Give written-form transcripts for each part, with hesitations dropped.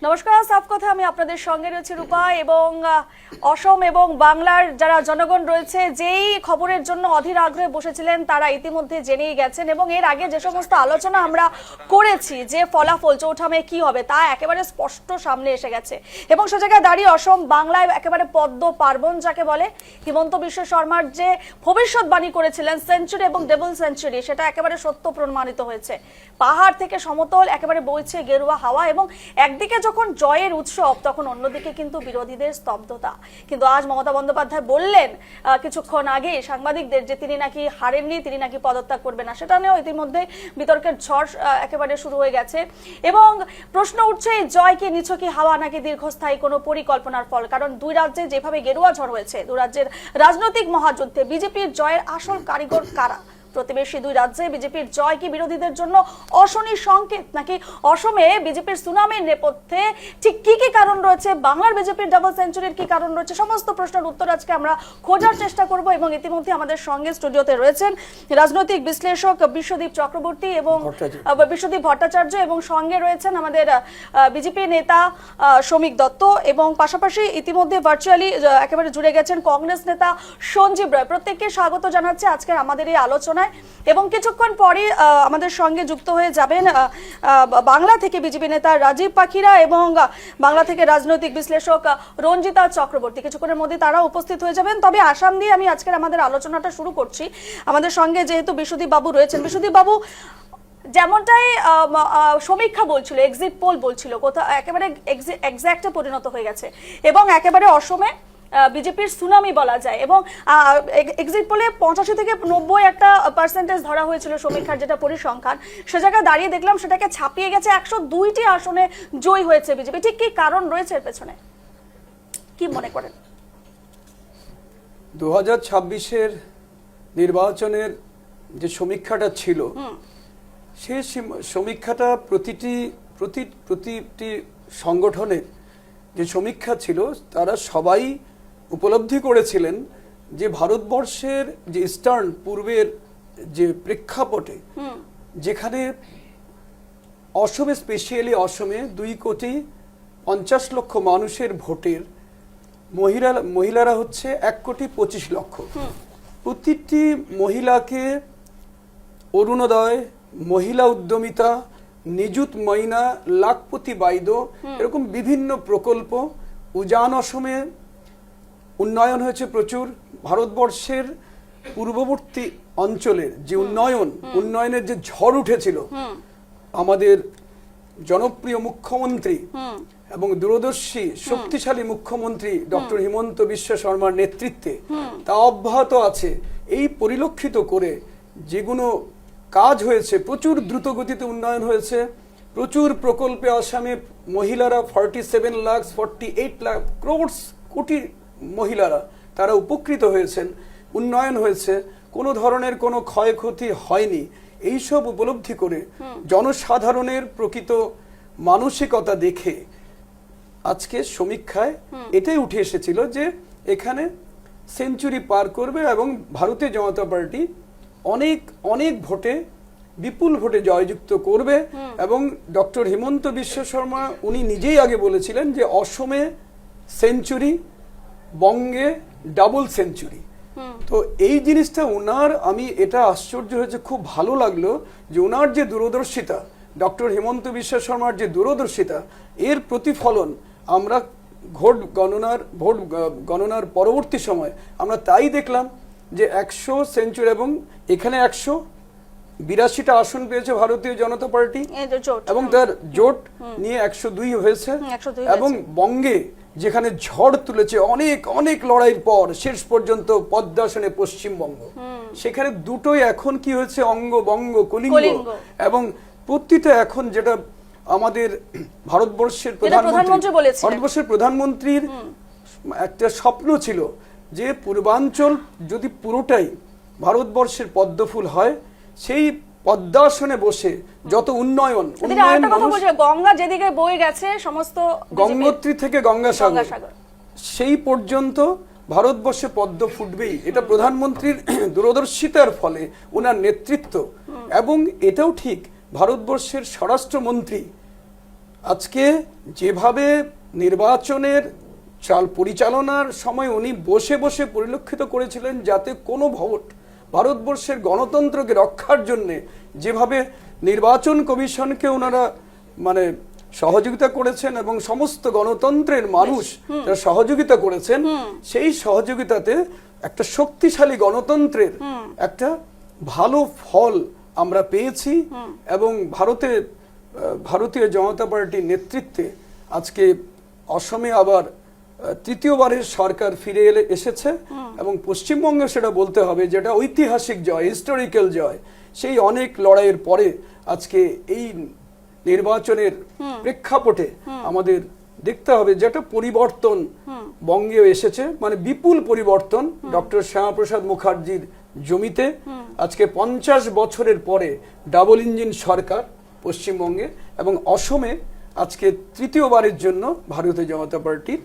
নমস্কার, সাফ কথা আমি আপনাদের সঙ্গে রয়েছে রূপা এবং অসম এবং বাংলার যারা জনগণ রয়েছে যেই খবরের জন্য অধীর আগ্রহে বসেছিলেন তারা ইতিমধ্যে জেনেই গেছেন এবং এর আগে যে সমস্ত আলোচনা আমরা করেছি যে ফলাফল চৌঠা মে কি হবে তা একেবারে স্পষ্ট সামনে এসে গেছে এবং সে জায়গায় দাঁড়িয়ে অসম বাংলায় একেবারে পদ্ম পার্বণ যাকে বলে হিমন্ত বিশ্ব শর্মার যে ভবিষ্যৎবাণী করেছিলেন সেঞ্চুরি এবং ডবল সেঞ্চুরি সেটা একেবারে সত্য প্রমাণিত হয়েছে। পাহাড় থেকে সমতল একেবারে বইছে গেরুয়া হাওয়া এবং একদিকে যখন জয়ের উৎসব তখন অন্যদিকে কিন্তু বিরোধীদের স্তব্ধতা। কিন্তু আজ মমতা বন্দ্যোপাধ্যায় বললেন কিছুক্ষণ আগে সাংবাদিকদের যে তিনি নাকি হারেননি, তিনি নাকি পদত্যাগ করবেন না, সেটা নিয়েও ইতিমধ্যে বিতর্কের ঝড় একেবারে শুরু হয়ে গেছে এবং প্রশ্ন উঠছে এই জয় কি নিছকই হাওয়া নাকি দীর্ঘস্থায়ী কোনো পরিকল্পনার ফল। কারণ দুই রাজ্যে যেভাবে গেরুয়া ঝড় হয়েছে, দুই রাজ্যের রাজনৈতিক মহাযুদ্ধে বিজেপির জয়ের আসল কারিগর কারা? প্রতিবেশী দুই রাজ্যে বিজেপির জয় কি বিরোধীদের জন্য অশনি সংকেত নাকি অসমে বিজেপির সুনামের নেপথ্যে ঠিক কি কি কারণ রয়েছে, বাংলার বিজেপির ডাবল সেঞ্চুরির কি কারণ রয়েছে, সমস্ত প্রশ্নের উত্তর আজকে আমরা খোঁজার চেষ্টা করব এবং ইতিমধ্যে আমাদের সঙ্গে স্টুডিওতে রয়েছেন রাজনৈতিক বিশ্লেষক বিশ্বদীপ চক্রবর্তী এবং বিশ্বদীপ ভট্টাচার্য এবং সঙ্গে রয়েছেন আমাদের বিজেপি নেতা শ্রমিক দত্ত এবং পাশাপাশি ইতিমধ্যে ভার্চুয়ালি একেবারে জুড়ে গেছেন কংগ্রেস নেতা সঞ্জীব রায়। প্রত্যেককে স্বাগত জানাচ্ছি আজকের আমাদের এই আলোচনায় এবং কিছুক্ষণ পরে আমাদের সঙ্গে যুক্ত হয়ে যাবেন বাংলা থেকে বিজেপি নেতা রাজীব পাখিরা এবং বাংলা থেকে রাজনৈতিক বিশ্লেষক রঞ্জিতা চক্রবর্তী। কিছুক্ষণের মধ্যে তারা উপস্থিত হয়ে যাবেন। তবে আসাম দিয়ে আমি আজকের আমাদের আলোচনাটা শুরু করছি। আমাদের সঙ্গে যেহেতু বিশ্বদীপ বাবু রয়েছেন, বিশ্বদীপ বাবু যেমনটাই সমীক্ষা বলছিল, এক্সিট পোল বলছিল, কোথাও একেবারে এক্স্যাক্টে পরিণত হয়ে গেছে এবং একেবারে অসমে বিজেপির সুনামি বলা যায় এবং এক্সিট পোলে 85 থেকে 90 একটা পার্সেন্টেজ ধরা হয়েছিল সমীক্ষার যেটা পরিসংখ্যান, সে জায়গায় দাঁড়িয়ে দেখলাম সেটাকে ছাপিয়ে গেছে, 102টি আসনে জয়ী হয়েছে বিজেপি। ঠিক কি কারণ রয়েছে এর পেছনে, কি মনে করেন? 2026-এর নির্বাচনের যে সমীক্ষাটা ছিল সেই সমীক্ষাটা প্রতিটি সংগঠনের যে সমীক্ষা ছিল তারা সবাই উপলব্ধি করেছিলেন যে ভারতবর্ষের যে ইস্টার্ন পূর্বের যে প্রেক্ষাপটে যেখানে অসমে স্পেশালি অসমে 2,50,00,000 মানুষের ভোটের মহিলারা হচ্ছে 1,25,00,000। প্রতিটি মহিলাকে অরুণোদয়, মহিলা উদ্যমিতা, নিযুত ময়না, লাখপতি বাইদ এরকম বিভিন্ন প্রকল্প, উজান অসমে উন্নয়ন হয়েছে প্রচুর। ভারতবর্ষের পূর্ববর্তী অঞ্চলের যে উন্নয়নের যে ঝড় উঠেছিল, আমাদের জনপ্রিয় মুখ্যমন্ত্রী এবং দূরদর্শী শক্তিশালী মুখ্যমন্ত্রী ডক্টর হিমন্ত বিশ্ব শর্মার নেতৃত্বে তা অব্যাহত আছে। এই পরিলক্ষিত করে যেগুলো কাজ হয়েছে, প্রচুর দ্রুত গতিতে উন্নয়ন হয়েছে, প্রচুর প্রকল্পে আসামে মহিলারা 47,48,00,000 কোটি মহিলারা তারা উপকৃত হয়েছেন, উন্নয়ন হয়েছে, কোনো ধরনের কোনো ক্ষয়ক্ষতি হয়নি। এইসব উপলব্ধি করে জনসাধারণের প্রকৃত মানসিকতা দেখে আজকে সমীক্ষায় এটাই উঠে এসেছিল যে এখানে সেঞ্চুরি পার করবে এবং ভারতীয় জনতা পার্টি অনেক ভোটে, বিপুল ভোটে জয়যুক্ত করবে। এবং ডক্টর হিমন্ত বিশ্ব শর্মা উনি নিজেই আগে বলেছিলেন যে অসমে সেঞ্চুরি, বঙ্গে ডাবল সেঞ্চুরি। তো এই জিনিসটা ওনার, আমি এটা আশ্চর্য হয়েছে, খুব ভালো লাগলো যে ওনার যে দূরদর্শিতা, ডক্টর হিমন্ত বিশ্ব শর্মার যে দূরদর্শিতা, এর প্রতিফলন আমরা ভোট গণনার পরবর্তী সময় আমরা তাই দেখলাম যে 100 সেঞ্চুরি এবং এখানে 182টা আসন পেয়েছে ভারতীয় জনতা পার্টি এবং তার জোট নিয়ে 102 হয়েছে। এবং বঙ্গে যেখানে ঝড় তুলেছে অনেক লড়াইয়ের পর শেষ পর্যন্ত পদ্মাসনে পশ্চিমবঙ্গ, সেখানে দুটোই এখন কি হয়েছে, বঙ্গ কলিঙ্গ। এবং প্রতিটা এখন যেটা আমাদের ভারতবর্ষের প্রধানমন্ত্রীর একটা স্বপ্ন ছিল যে পূর্বাঞ্চল যদি পুরোটাই ভারতবর্ষের পদ্মফুল হয়, সেই পদ্মাসনে বসে যত উন্নয়ন গঙ্গা যেদিকে বয়ে গেছে সমস্ত গঙ্গোত্রী থেকে গঙ্গাসাগর সেই পর্যন্ত ভারতবর্ষে পদ্ম ফুটবেই। এটা প্রধানমন্ত্রীর দূরদর্শিতার ফলে, ওনার নেতৃত্ব। এবং এটাও ঠিক ভারতবর্ষের স্বরাষ্ট্রমন্ত্রী আজকে যেভাবে নির্বাচনের পরিচালনার সময় উনি বসে বসে পরিলক্ষিত করেছিলেন যাতে কোনো ভোট ভারতবর্ষের গণতন্ত্রকে রক্ষার জন্য যেভাবে নির্বাচন কমিশনকে ওনারা মানে সহযোগিতা করেছেন এবং সমস্ত গণতন্ত্রের মানুষ যারা সহযোগিতা করেছেন সেই সহযোগিতাতে একটা শক্তিশালী গণতন্ত্রের একটা ভালো ফল আমরা পেয়েছি এবং ভারতীয় জনতা পার্টির নেতৃত্বে আজকে অসমে আবার তৃতীয়বারের সরকার ফিরে এসেছে এবং পশ্চিমবঙ্গে সেটা বলতে হবে যেটা ঐতিহাসিক জয়, হিস্টোরিক্যাল জয়। সেই অনেক লড়াইয়ের পরে আজকে এই নির্বাচনের প্রেক্ষাপটে আমাদের দেখতে হবে যেটা পরিবর্তন বঙ্গেও এসেছে, মানে বিপুল পরিবর্তন ডক্টর শ্যামাপ্রসাদ মুখার্জির জমিতে। আজকে 50 বছরের পরে ডাবল ইঞ্জিন সরকার পশ্চিমবঙ্গে এবং অসমে আজকে তৃতীয়বারের জন্য ভারতীয় জনতা পার্টির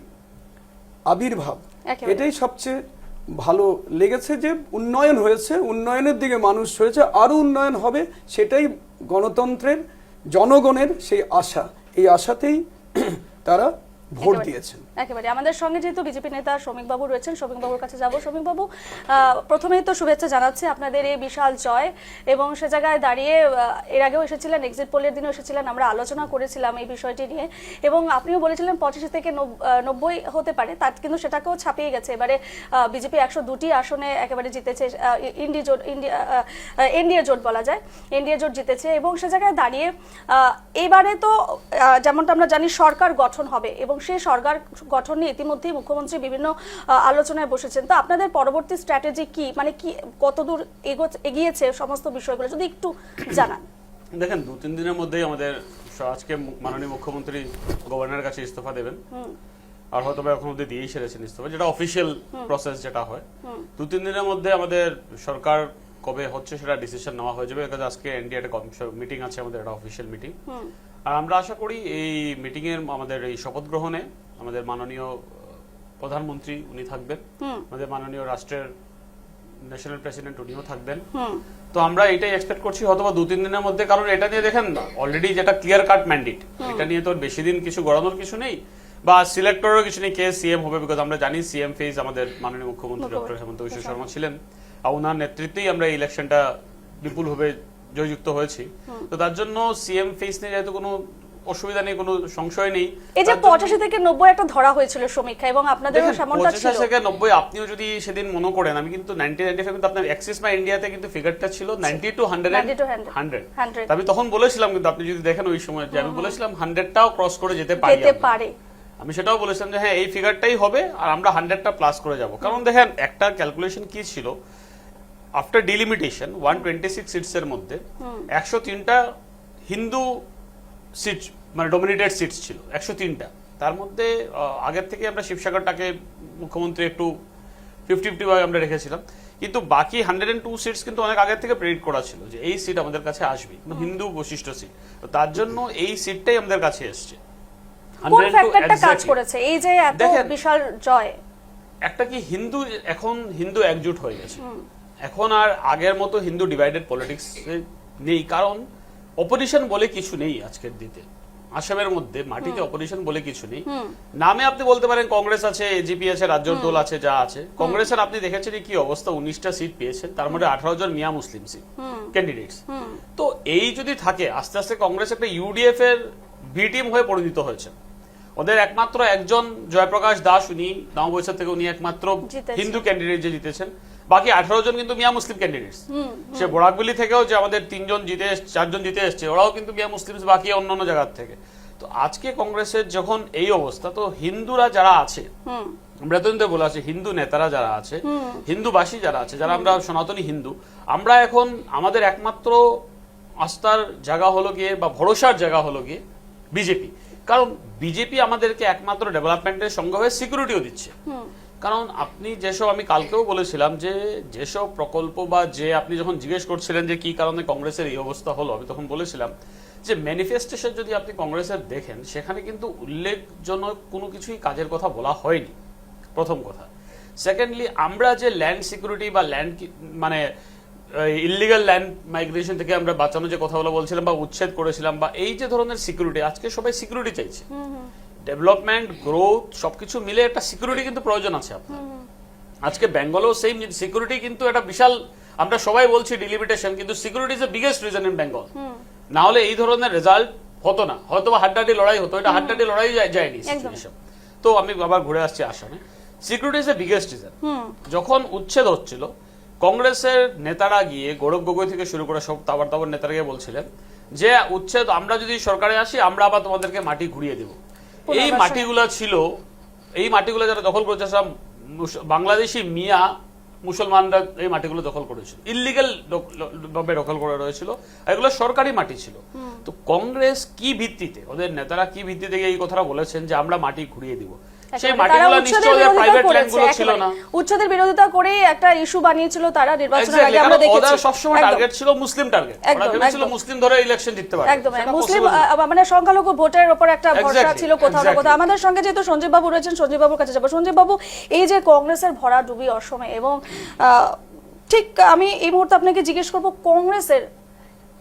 আবির্ভাব। এটাই সবচেয়ে ভালো লেগেছে যে উন্নয়ন হয়েছে, উন্নয়নের দিকে মানুষ হয়েছে, আরো উন্নয়ন হবে, সেটাই গণতন্ত্রের জনগণের সেই আশা। এই আশাতেই তারা ভোট দিয়েছেন। একেবারে আমাদের সঙ্গে যেহেতু বিজেপি নেতা শ্রমিক বাবু রয়েছেন, শ্রমিক বাবুর কাছে যাব। শ্রমিক বাবু, প্রথমেই তো শুভেচ্ছা জানাচ্ছি আপনাদের এই বিশাল জয় এবং সে জায়গায় দাঁড়িয়ে এর আগেও এসেছিলেন, এক্সিট পোলের দিনও এসেছিলেন, আমরা আলোচনা করেছিলাম এই বিষয়টি নিয়ে এবং আপনিও বলেছিলেন 85 থেকে 90 হতে পারে, তার কিন্তু সেটাকেও ছাপিয়ে গেছে। এবারে বিজেপি 102টি আসনে একেবারে জিতেছে, এনডিএ জোট বলা যায়, এনডিএ জোট জিতেছে এবং সে জায়গায় দাঁড়িয়ে এবারে তো যেমনটা আমরা জানি সরকার গঠন হবে এবং সেই সরকার গঠন নিয়ে ইতিমধ্যেই মুখ্যমন্ত্রী বিভিন্ন আলোচনায় বসেছেন। তো আপনাদের পরবর্তী স্ট্র্যাটেজি কি, মানে কি কতদূর এগিয়েছে সমস্ত বিষয়গুলো যদি একটু জানান। দেখেন, 2-3 দিনের মধ্যেই আমাদের আজকে মাননীয় মুখ্যমন্ত্রী গভর্নরের কাছে ইস্তফা দেবেন আর হয়তো এখন অব্দি দিয়েই সেরেছেন ইস্তফা, যেটা অফিসিয়াল প্রসেস যেটা হয়। 2-3 দিনের মধ্যে আমাদের সরকার কবে হচ্ছে সেটা ডিসিশন নেওয়া হয়ে যাবে। আজকে এনডিএ একটা মিটিং আছে আমাদের, একটা অফিসিয়াল মিটিং, আর আমরা আশা করি এই মিটিং এর আমাদের এই শপথ গ্রহণে আমাদের মাননীয় প্রধানমন্ত্রী উনি থাকবেন, আমাদের মাননীয় রাষ্ট্রের ন্যাশনাল প্রেসিডেন্ট উনিও থাকবেন। তো আমরা এটাই এক্সপেক্ট করছি হয়তো 2-3 দিনের মধ্যে, কারণ এটা নিয়ে দেখেন অলরেডি যেটা ক্লিয়ার কাট ম্যান্ডেট, এটা নিয়ে তো বেশি দিন কিছু গড়ানোর কিছু নেই বা সিলেক্টরেরও কিছু নেই কে সিএম হবে, বিকজ আমরা জানি সিএম ফেজ আমাদের মাননীয় মুখ্যমন্ত্রী ডক্টর হেমন্ত বিশ্ব শর্মা ছিলেন আর ওনার নেতৃত্বেই আমরা এই ইলেকশনটা বিপুলভাবে জয়যুক্ত হয়েছি। তো তার জন্য সিএম ফেজ নিয়ে যেহেতু কোনো অসুবিধা নেই, কোনো সংশয় নেই। এই যে 85 থেকে 90 একটা ধরা হয়েছিল সমীক্ষা এবং আপনাদেরও সামনটা ছিল 85 থেকে 90, আপনিও যদি সেদিন মনে করেন আমি কিন্তু 90-95 কিন্তু আপনার অ্যাক্সিস মাই ইন্ডিয়াতে কিন্তু ফিগারটা ছিল 90 to 100। আমি তখন বলেছিলাম, কিন্তু আপনি যদি দেখেন ওই সময় যে আমি বলেছিলাম 100টাও ক্রস করে যেতে পারে। আমি সেটাও বলেছিলাম যে হ্যাঁ এই ফিগারটাই হবে আর আমরা 100টা প্লাস করে যাব। কারণ দেখেন একটা ক্যালকুলেশন কি ছিল, আফটার ডিলিমিটেশন 126 সিটসের মধ্যে 103টা হিন্দু সিট মানে ডমিনেটেড সিটস ছিল, 103টা। তার মধ্যে আগের থেকে আমরা শিবসাগরটাকে মুখ্যমন্ত্রী একটু 50-50 ভাবে আমরা রেখেছিলাম, কিন্তু বাকি 102 সিটস কিন্তু অনেক আগের থেকে প্রেডিক্ট করা ছিল যে এই সিট আমাদের কাছে আসবে, হিন্দু বৈশিষ্ট্য সিট। তো তার জন্য এই সিটটাই আমাদের কাছে এসছে। কোন ফ্যাক্টরটা কাজ করেছে এই যে এত বিশাল জয়? একটা কি এখন হিন্দু একজোট হয়ে গেছে, এখন আর আগের মতো হিন্দু ডিভাইডেড পলিটিক্স নেই, কারণ অপোজিশন বলে কিছু নেই আজকের দিতে। আসামের মধ্যে মাটিতে অপোজিশন বলে কিছু নেই। নামে আপনি বলতে পারেন কংগ্রেস আছে, এজিপি আছে, রাজ্য দল আছে, যা আছে। কংগ্রেসের আপনি দেখেছেন কি অবস্থা, 19টা সিট পেয়েছেন, তার মধ্যে 18 জন মিয়া মুসলিম সিট ক্যান্ডিডেটস। তো এই যদি থাকে আস্তে আস্তে কংগ্রেস একটা ইউডিএফ এর বি টিম হয়ে পরিণত হয়েছে। ওদের একমাত্র একজন জয়প্রকাশ দাস, উনি নববৈশা থেকে উনি একমাত্র হিন্দু ক্যান্ডিডেট যে জিতেছেন, বাকি 18 জন কিন্তু মিয়া মুসলিম ক্যান্ডিডেটস। সে বোরাকবিলি থেকেও যে আমাদের 4জন জিতে এসছে, ওরাও কিন্তু মিয়া মুসলিম, বাকি অন্যান্য জায়গার থেকে। তো আজকে কংগ্রেসের যখন এই অবস্থা, তো হিন্দুরা যারা আছে, আমরা তো বলে আছে হিন্দু নেতারা যারা আছে, হিন্দুবাসী যারা আছে, যারা আমরা সনাতনী হিন্দু, আমরা এখন আমাদের একমাত্র আস্থার জায়গা হলো গিয়ে বা ভরসার জায়গা হলো গিয়ে বিজেপি। কারণ বিজেপি আমাদেরকে একমাত্র ডেভেলপমেন্টের সঙ্গে হয়ে সিকিউরিটিও দিচ্ছে। কারণ আপনি যেসব, আমি কালকেও বলেছিলাম যে যেসব প্রকল্প বা যে আপনি যখন জিজ্ঞেস করছিলেন যে কি কারণে কংগ্রেসের এই অবস্থা হলো, আমি তখন বলেছিলাম যে ম্যানিফেস্টেশন যদি আপনি কংগ্রেসের দেখেন, সেখানে কিন্তু উল্লেখজনক কোনো কিছুই কাজের কথা বলা হয়নি, প্রথম কথা। সেকেন্ডলি, আমরা যে ল্যান্ড সিকিউরিটি বা ল্যান্ড মানে ইলিগাল ল্যান্ড মাইগ্রেশন থেকে আমরা বাঁচানো যে কথাগুলো বলছিলাম বা উচ্ছেদ করেছিলাম, বা এই যে ধরনের সিকিউরিটি, আজকে সবাই সিকিউরিটি চাইছে, ডেভেলপমেন্ট গ্রোথ সবকিছু মিলে একটা সিকিউরিটি কিন্তু প্রয়োজন আছে আপনার। আজকে বেঙ্গলও সেম সিকিউরিটি কিন্তু একটা বিশাল, আমরা সবাই বলছি ডিলিমিটেশন, কিন্তু security is the biggest reason in Bengal. না হলে এই ধরনের রেজাল্ট হতো না, হয়তো হাড্ডাহাড্ডি লড়াই হতো, এটা হাড্ডাহাড্ডি লড়াই যায়নি সিচুয়েশন। তো আমি আবার ঘুরে আসছি আসামে, security is the biggest reason. যখন উচ্ছেদ হচ্ছিল, কংগ্রেসের নেতারা গিয়ে গৌরব গগৈ থেকে শুরু করে সব তাবর তাবর নেতারা গিয়ে বলছিলেন যে উচ্ছেদ, আমরা যদি সরকারে আসি আমরা আবার তোমাদেরকে মাটি ঘুরিয়ে দেব। এই মাটিগুলা ছিল, এই মাটিগুলো যারা দখল করেছে সব বাংলাদেশি মিয়া মুসলমানরা এই মাটিগুলো দখল করেছিল, ইলিগাল ভাবে দখল করে রয়েছিল, এগুলো সরকারি মাটি ছিল। তো কংগ্রেস কি ভিত্তিতে, ওদের নেতারা কি ভিত্তিতে এই কথাটা বলেছেন যে আমরা মাটি ঘুরিয়ে দিব? সেই মাটিগুলো নিশ্চয়ই ওদের প্রাইভেট ল্যান্ডগুলো ছিল না। উচ্ছেদের বিরোধিতা করে একটা ইস্যু বানিয়েছিল তারা নির্বাচনের আগে, আমরা দেখেছি। ওদের সবসময় টার্গেট ছিল মুসলিম টার্গেট, ওরা ভেবেছিল মুসলিম ধরে ইলেকশন জিততে পারবে। একদম মুসলিম মানে সংখ্যালঘু ভোটের উপর একটা ভরসা ছিল কোথাও না কোথাও। আমাদের সঙ্গে যেহেতু সঞ্জীব বাবু রয়েছেন, সঞ্জীব বাবুর কাছে যাবো। সঞ্জীব বাবু, এই যে কংগ্রেসের ভরাডুবি অসমে, এবং ঠিক আমি এই মুহূর্তে আপনাকে জিজ্ঞেস করবো কংগ্রেসের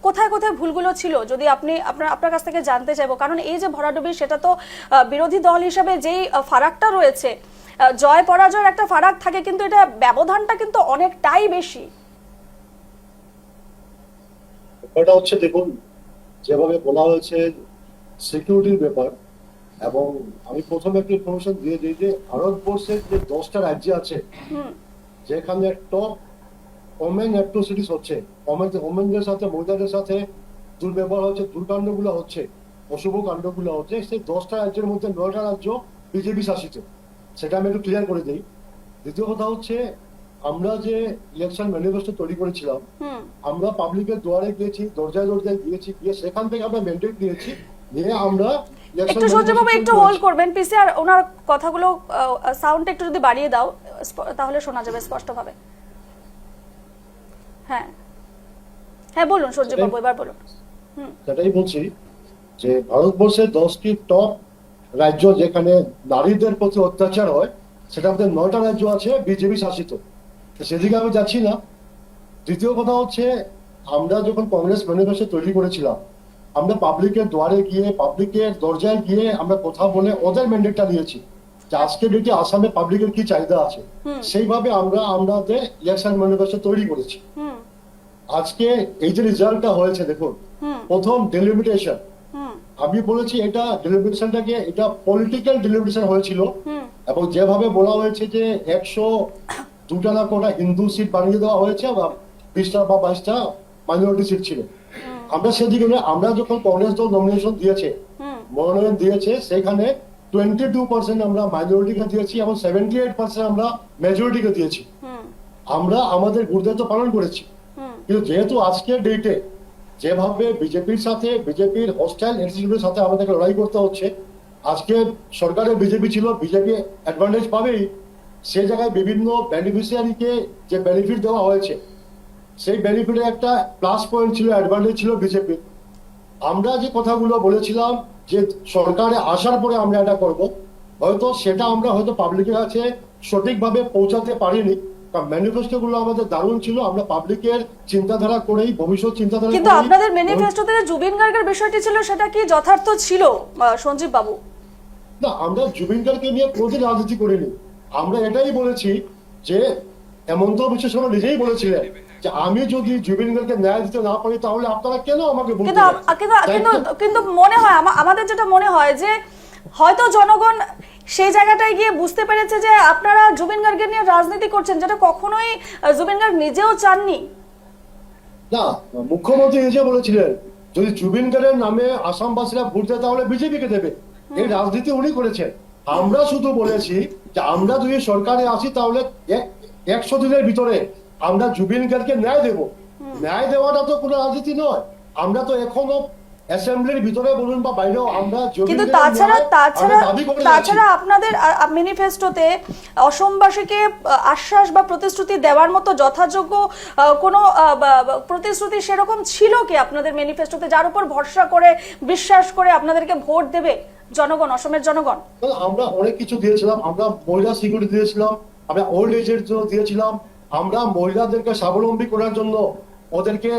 কোথায় কোথায় ভুলগুলো ছিল, যদি আপনি আপনার কাছ থেকে জানতে চাইবো। কারণ এই যে ভরাডুবি, সেটা তো বিরোধী দল হিসেবে যেই ফারাকটা রয়েছে, জয় পরাজয়ের একটা ফারাক থাকে, কিন্তু এটা ব্যবধানটা কিন্তু অনেকটাই বেশি। ব্যাপারটা হচ্ছে, দেখুন যেভাবে বলা হয়েছে সিকিউরিটির ব্যাপার, এবং আমি প্রথমে একটা ইনফরমেশন দিয়ে দিই যে ভারতবর্ষের যে 10টা রাজ্য আছে যেখানে টপ ওমেন অ্যাট্রোসিটিস হচ্ছে, ওমেনদের সাথে, মহিলাদের সাথে দুর্ব্যবহার হচ্ছে, দুর্কাণ্ডগুলো হচ্ছে, অশুভ কাণ্ডগুলো হচ্ছে, সেই 10টা রাজ্যের মধ্যে 9টা রাজ্য বিজেপি শাসিত। সেটা আমি একটু ক্লিয়ার করে দিই। দ্বিতীয় কথা হচ্ছে, আমরা যে ইলেকশন ম্যানিফেস্টো তৈরি করেছিলাম, আমরা পাবলিকের দুয়ারে গিয়েছি, দরজায় দরজায় গিয়েছি, গিয়ে সেখান থেকে আমরা ম্যান্ডেট নিয়েছি, নিয়ে আমরা একটু সঞ্জয়বাবু একটু হোল্ড করবেন পিসিআর, ওনার কথাগুলো সাউন্ডটা একটু যদি বাড়িয়ে দাও তাহলে শোনা যাবে স্পষ্টভাবে। হ্যাঁ হ্যাঁ বলুন সঞ্জয়বাবু, এবার বলুন। সেটাই বলছি যে ভারতবর্ষের 10টি টপ রাজ্য যেখানে নারীদের প্রতি অত্যাচার হয়, সেটা আমাদের 9টা রাজ্য আছে বিজেপি শাসিত, সেদিকে আমি যাচ্ছি না। দ্বিতীয় কথা হচ্ছে, আমরা যখন কংগ্রেস ম্যানিফেস্টো তৈরি করেছিলাম, আমরা পাবলিকের দুয়ারে গিয়ে, পাবলিকের দরজায় গিয়ে আমরা কথা বলে ওদের ম্যান্ডেটটা নিয়েছি যে আজকে ডেটে আসামে পাবলিকের কি চাহিদা আছে, সেইভাবে আমরা আমাদের ইলেকশন ম্যানিফেস্টো তৈরি করেছি। আজকে এই যে রেজাল্টটা হয়েছে, দেখুন প্রথম ডেলিমিটেশন, আমি বলেছি এটা ডেলিমিটেশনটাকে, এটা পলিটিক্যাল ডেলিমিটেশন হয়েছিল, এবং যেভাবে বলা হয়েছে যে 102টা না কোটা হিন্দু সিট বানিয়ে দেওয়া হয়েছে, বা 20টা বা 22টা মাইনরিটি সিট ছিল। আমরা সেদিকে, আমরা যখন কংগ্রেস দল নমিনেশন দিয়েছে, মনোনয়ন দিয়েছে, সেখানে 22% আমরা মাইনরিটিকে দিয়েছি এবং 78% আমরা মেজরিটিকে দিয়েছি। আমরা আমাদের গুরুদায়িত্ব পালন করেছি। কিন্তু যেহেতু আজকের ডেটে যেভাবে বিজেপির সাথে, বিজেপির হোস্টাইল এনটিটিউডের সাথে আমাদেরকে লড়াই করতে হচ্ছে, আজকে সরকারের বিজেপি ছিল, বিজেপি অ্যাডভান্টেজ পাবেই, সেই জায়গায় বিভিন্ন বেনিফিশিয়ারিকে যে বেনিফিট দেওয়া হয়েছে, সেই বেনিফিটের একটা প্লাস পয়েন্ট ছিল, অ্যাডভান্টেজ ছিল বিজেপির। আমরা যে কথাগুলো বলেছিলাম যে সরকারে আসার পরে আমরা এটা করব, হয়তো সেটা আমরা হয়তো পাবলিকের কাছে সঠিকভাবে পৌঁছাতে পারিনি, কারণ ম্যানিফেস্টো গুলো আমাদের দারুণ ছিল, আমরা পাবলিকের চিন্তাধারা করেই, ভবিষ্যৎ চিন্তাধারা। কিন্তু আপনাদের ম্যানিফেস্টোতে জুবিন গার্গের বিষয়টি ছিল, সেটা কি যথার্থ ছিল সঞ্জীব বাবু? না, আমরা জুবিন গার্গকে নিয়ে কোনোদিন রাজনীতি করিনি। আমরা এটাই বলেছি যে হেমন্ত বিশ্ব শর্মা নিজেই বলেছিলেন যে আমি যদি জুবিন গার্গকে ন্যায় দিতে না পারি তাহলে আপনারা কেন আমাকে বলতে? কিন্তু মনে হয়, আমাদের যেটা মনে হয় যে হয়তো জনগণ সেই জায়গাটায় গিয়ে বুঝতে পেরেছে যে আপনারা জুবিন গার্গকে নিয়ে রাজনীতি করছেন, যেটা কখনোই জুবিন গার্গ নিজেও চাননি। না, মুখ্যমন্ত্রী নিজে বলেছিলেন যদি জুবিন গার্গের নামে আসামবাসীরা ভোট দেয় তাহলে বিজেপিকে দেবে, এই রাজনীতি উনি করেছেন। আমরা শুধু বলেছি যে আমরা যদি সরকারে আসি তাহলে 100 দিনের ভিতরে আমরা জুবিন গার্গকে ন্যায় দেব। ন্যায় দেওয়াটা তো কোনো রাজনীতি নয়। আমরা তো এখনো অ্যাসেম্বলির ভিতরে বলুন বা বাইরেও আমরা, কিন্তু তাছাড়া আপনাদের ম্যানিফেস্টোতে অসমবাসীকে আশ্বাস বা প্রতিশ্রুতি দেওয়ার মতো যথাযোগ্য কোনো প্রতিশ্রুতি সেরকম ছিল কি আপনাদের ম্যানিফেস্টোতে, যার উপর ভরসা করে, বিশ্বাস করে আপনাদেরকে ভোট দেবে জনগণ, অসমের জনগণ? আমরা অনেক কিছু দিয়েছিলাম। আমরা মহিলা সিকিউরিটি দিয়েছিলাম, আমরা ওল্ড এজের জন্য দিয়েছিলাম, আমরা মহিলাদেরকে স্বাবলম্বী করার জন্য ওদেরকে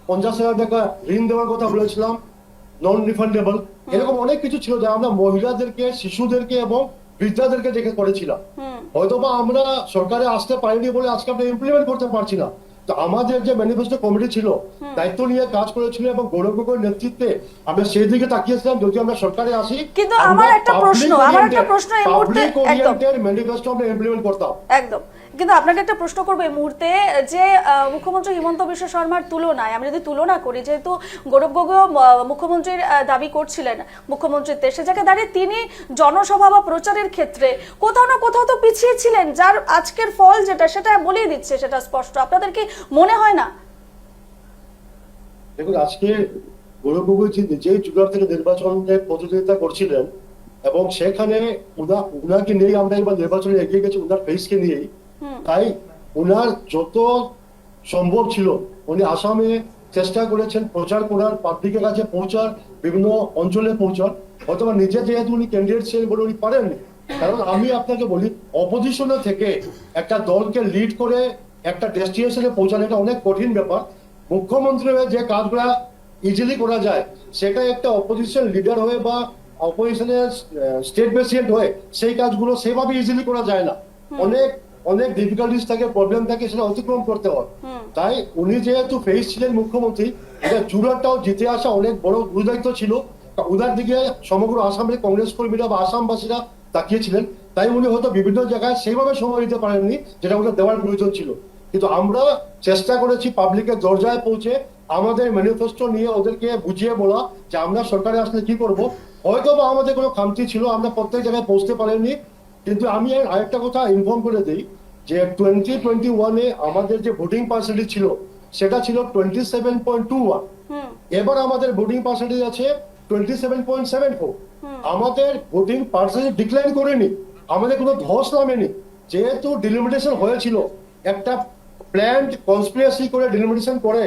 50,000 টাকা ঋণ দেওয়ার কথা বলেছিলাম, নন রিফান্ডেবল। এরকম অনেক কিছু ছিল যা আমরা মহিলাদেরকে, শিশুদেরকে এবং বৃদ্ধাদেরকে দেখে করেছিলাম। হয়তোবা আমরা সরকারে আসতে পারিনি বলে আজকে আমরা ইমপ্লিমেন্ট করতে পারছি না। তো আমাদের যে ম্যানিফেস্টো কমিটি ছিল, দায়িত্ব নিয়ে কাজ করেছিল এবং গৌরব গগৈর নেতৃত্বে আমরা সেই দিকে তাকিয়েছিলাম যদি আমরা সরকারে আসি। কিন্তু আমার একটা প্রশ্ন এই মুহূর্তে একদম ম্যানিফেস্টো আমরা ইমপ্লিমেন্ট করতাম। একদম, কিন্তু আপনাকে একটা প্রশ্ন করবো এই মুহূর্তে যে মুখ্যমন্ত্রী হিমন্ত বিশ্ব শর্মার তুলনায় আমি যদি তুলনা করি, যেহেতু গৌরব গগৈ মুখ্যমন্ত্রীর দাবি করছিলেন মুখ্যমন্ত্রীত্বের, সে জায়গায় দাঁড়িয়ে তিনি জনসভা বা প্রচারের ক্ষেত্রে কোথাও না কোথাও তো পিছিয়ে ছিলেন, যার আজকের ফল যেটা সেটা বলেই দিচ্ছে, সেটা স্পষ্ট। আপনাদের কি মনে হয় না? দেখুন, আজকে গৌরব গগৈ নিজেই জুলার থেকে নির্বাচনে প্রতিযোগিতা করছিলেন এবং সেখানে উনাকে নিয়ে আমরা এবার নির্বাচনে এগিয়ে গেছি, উনার ফেসকে নিয়েই। তাই উনার যত সম্ভব ছিল উনি আসামে চেষ্টা করেছেন প্রচার করার, পাবলিকের কাছে পৌঁছার, বিভিন্ন অঞ্চলে পৌঁছার। অথবা নিজে যেহেতু উনি ক্যান্ডিডেট ছিলেন বলে উনি পারেননি। কারণ আমি আপনাকে বলি, অপোজিশনে থেকে একটা দলকে লিড করে একটা ডেস্টিনেশনে পৌঁছানো এটা অনেক কঠিন ব্যাপার। মুখ্যমন্ত্রী হয়ে যে কাজগুলা ইজিলি করা যায় সেটা একটা অপোজিশন লিডার হয়ে বা অপোজিশনের স্টেট প্রেসিডেন্ট হয়ে সেই কাজগুলো সেভাবে ইজিলি করা যায় না। অনেক অনেক ডিফিকাল্টিস থাকে, প্রবলেম থাকে, সেটা অতিক্রম করতে হয়। তাই উনি যেহেতু ফেস ছিলেন মুখ্যমন্ত্রী, এটা জুরাটাও জিতে আসা অনেক বড় গুরুদায়িত্ব ছিল। উনার দিকে সমগ্র আসামের কংগ্রেস কর্মীরা বা আসামবাসীরা তাকিয়েছিলেন। তাই উনি হয়তো বিভিন্ন জায়গায় সেইভাবে সময় দিতে পারেননি যেটা ওনার দেওয়ার প্রয়োজন ছিল। কিন্তু আমরা চেষ্টা করেছি পাবলিকের দরজায় পৌঁছে আমাদের ম্যানিফেস্টো নিয়ে ওদেরকে বুঝিয়ে বলা যে আমরা সরকারে আসলে কি করব। হয়তো বা আমাদের কোনো খামতি ছিল, আমরা প্রত্যেক জায়গায় পৌঁছতে পারিনি। কিন্তু আমি আরেকটা কথা ইনফর্ম করে দিই যে 2021-এ আমাদের যে ভোটিং পার্সেন্টেজ ছিল সেটা ছিল 27.21। এবার আমাদের ভোটিং পার্সেন্টেজ আছে 27.74। আমাদের ভোটিং পার্সেন্টেজ ডিক্লাইন করেনি, আমাদের কোনো ধস নামেনি। যেহেতু ডিলিমিটেশন হয়েছিল, একটা প্ল্যান্ড কনস্পিরেসি করে ডিলিমিটেশন করে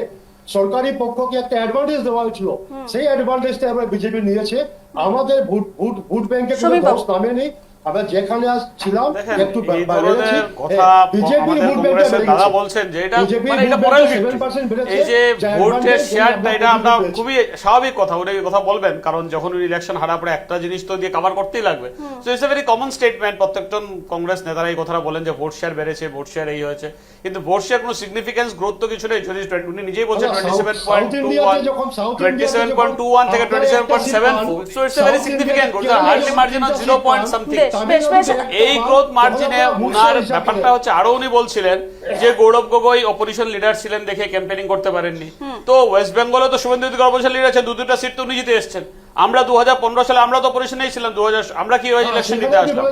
সরকারি পক্ষকে একটা অ্যাডভান্টেজ দেওয়া হয়েছিল, সেই অ্যাডভান্টেজটা এবার বিজেপি নিয়েছে। আমাদের ভোট ব্যাংকে কোনো ধস নামেনি। আমরা যেখানে ছিলাম একটু বিজেপি দাদা বলছেন যে এটা মানে এটা মোরাল ভিক্টরি। এই যে ভোটের শেয়ারটা, এটা আমরা খুবই স্বাভাবিক কথা, উনি কথা বলবেন, কারণ যখন উনি ইলেকশন হারার পরে একটা জিনিস তো দিয়ে কভার করতেই লাগবে। So it's a very common statement. প্রত্যেকজন কংগ্রেস নেতারা এই কথাটা বলেন যে ভোট শেয়ার বেড়েছে, ভোট শেয়ার এই হয়েছে, কিন্তু ভোট শেয়ার কোনো সিগনিফিকেন্স গ্রোথ তো কিছু নেই। যদি উনি নিজেই বলছেন 27.21 থেকে 27.74, so it's a very significant growth, hardly margin of 0 point something. এই গ্রোথ মার্জিনে উনার ব্যাপারটা হচ্ছে, আরো উনি বলছিলেন যে গৌরব গগৈ অপোজিশন লিডার ছিলেন দেখে ক্যাম্পেইনিং করতে পারেননি। তো ওয়েস্ট বেঙ্গলে তো শুভেন্দু অধিকারী অপোজিশন লিডার আছেন, দুটা সিট তো উনি জিতে এসেছেন। আমরা 2015 সালে আমরা তো অপোজিশনেই ছিলাম। আমরা কি ইলেকশন দিতে আসলাম?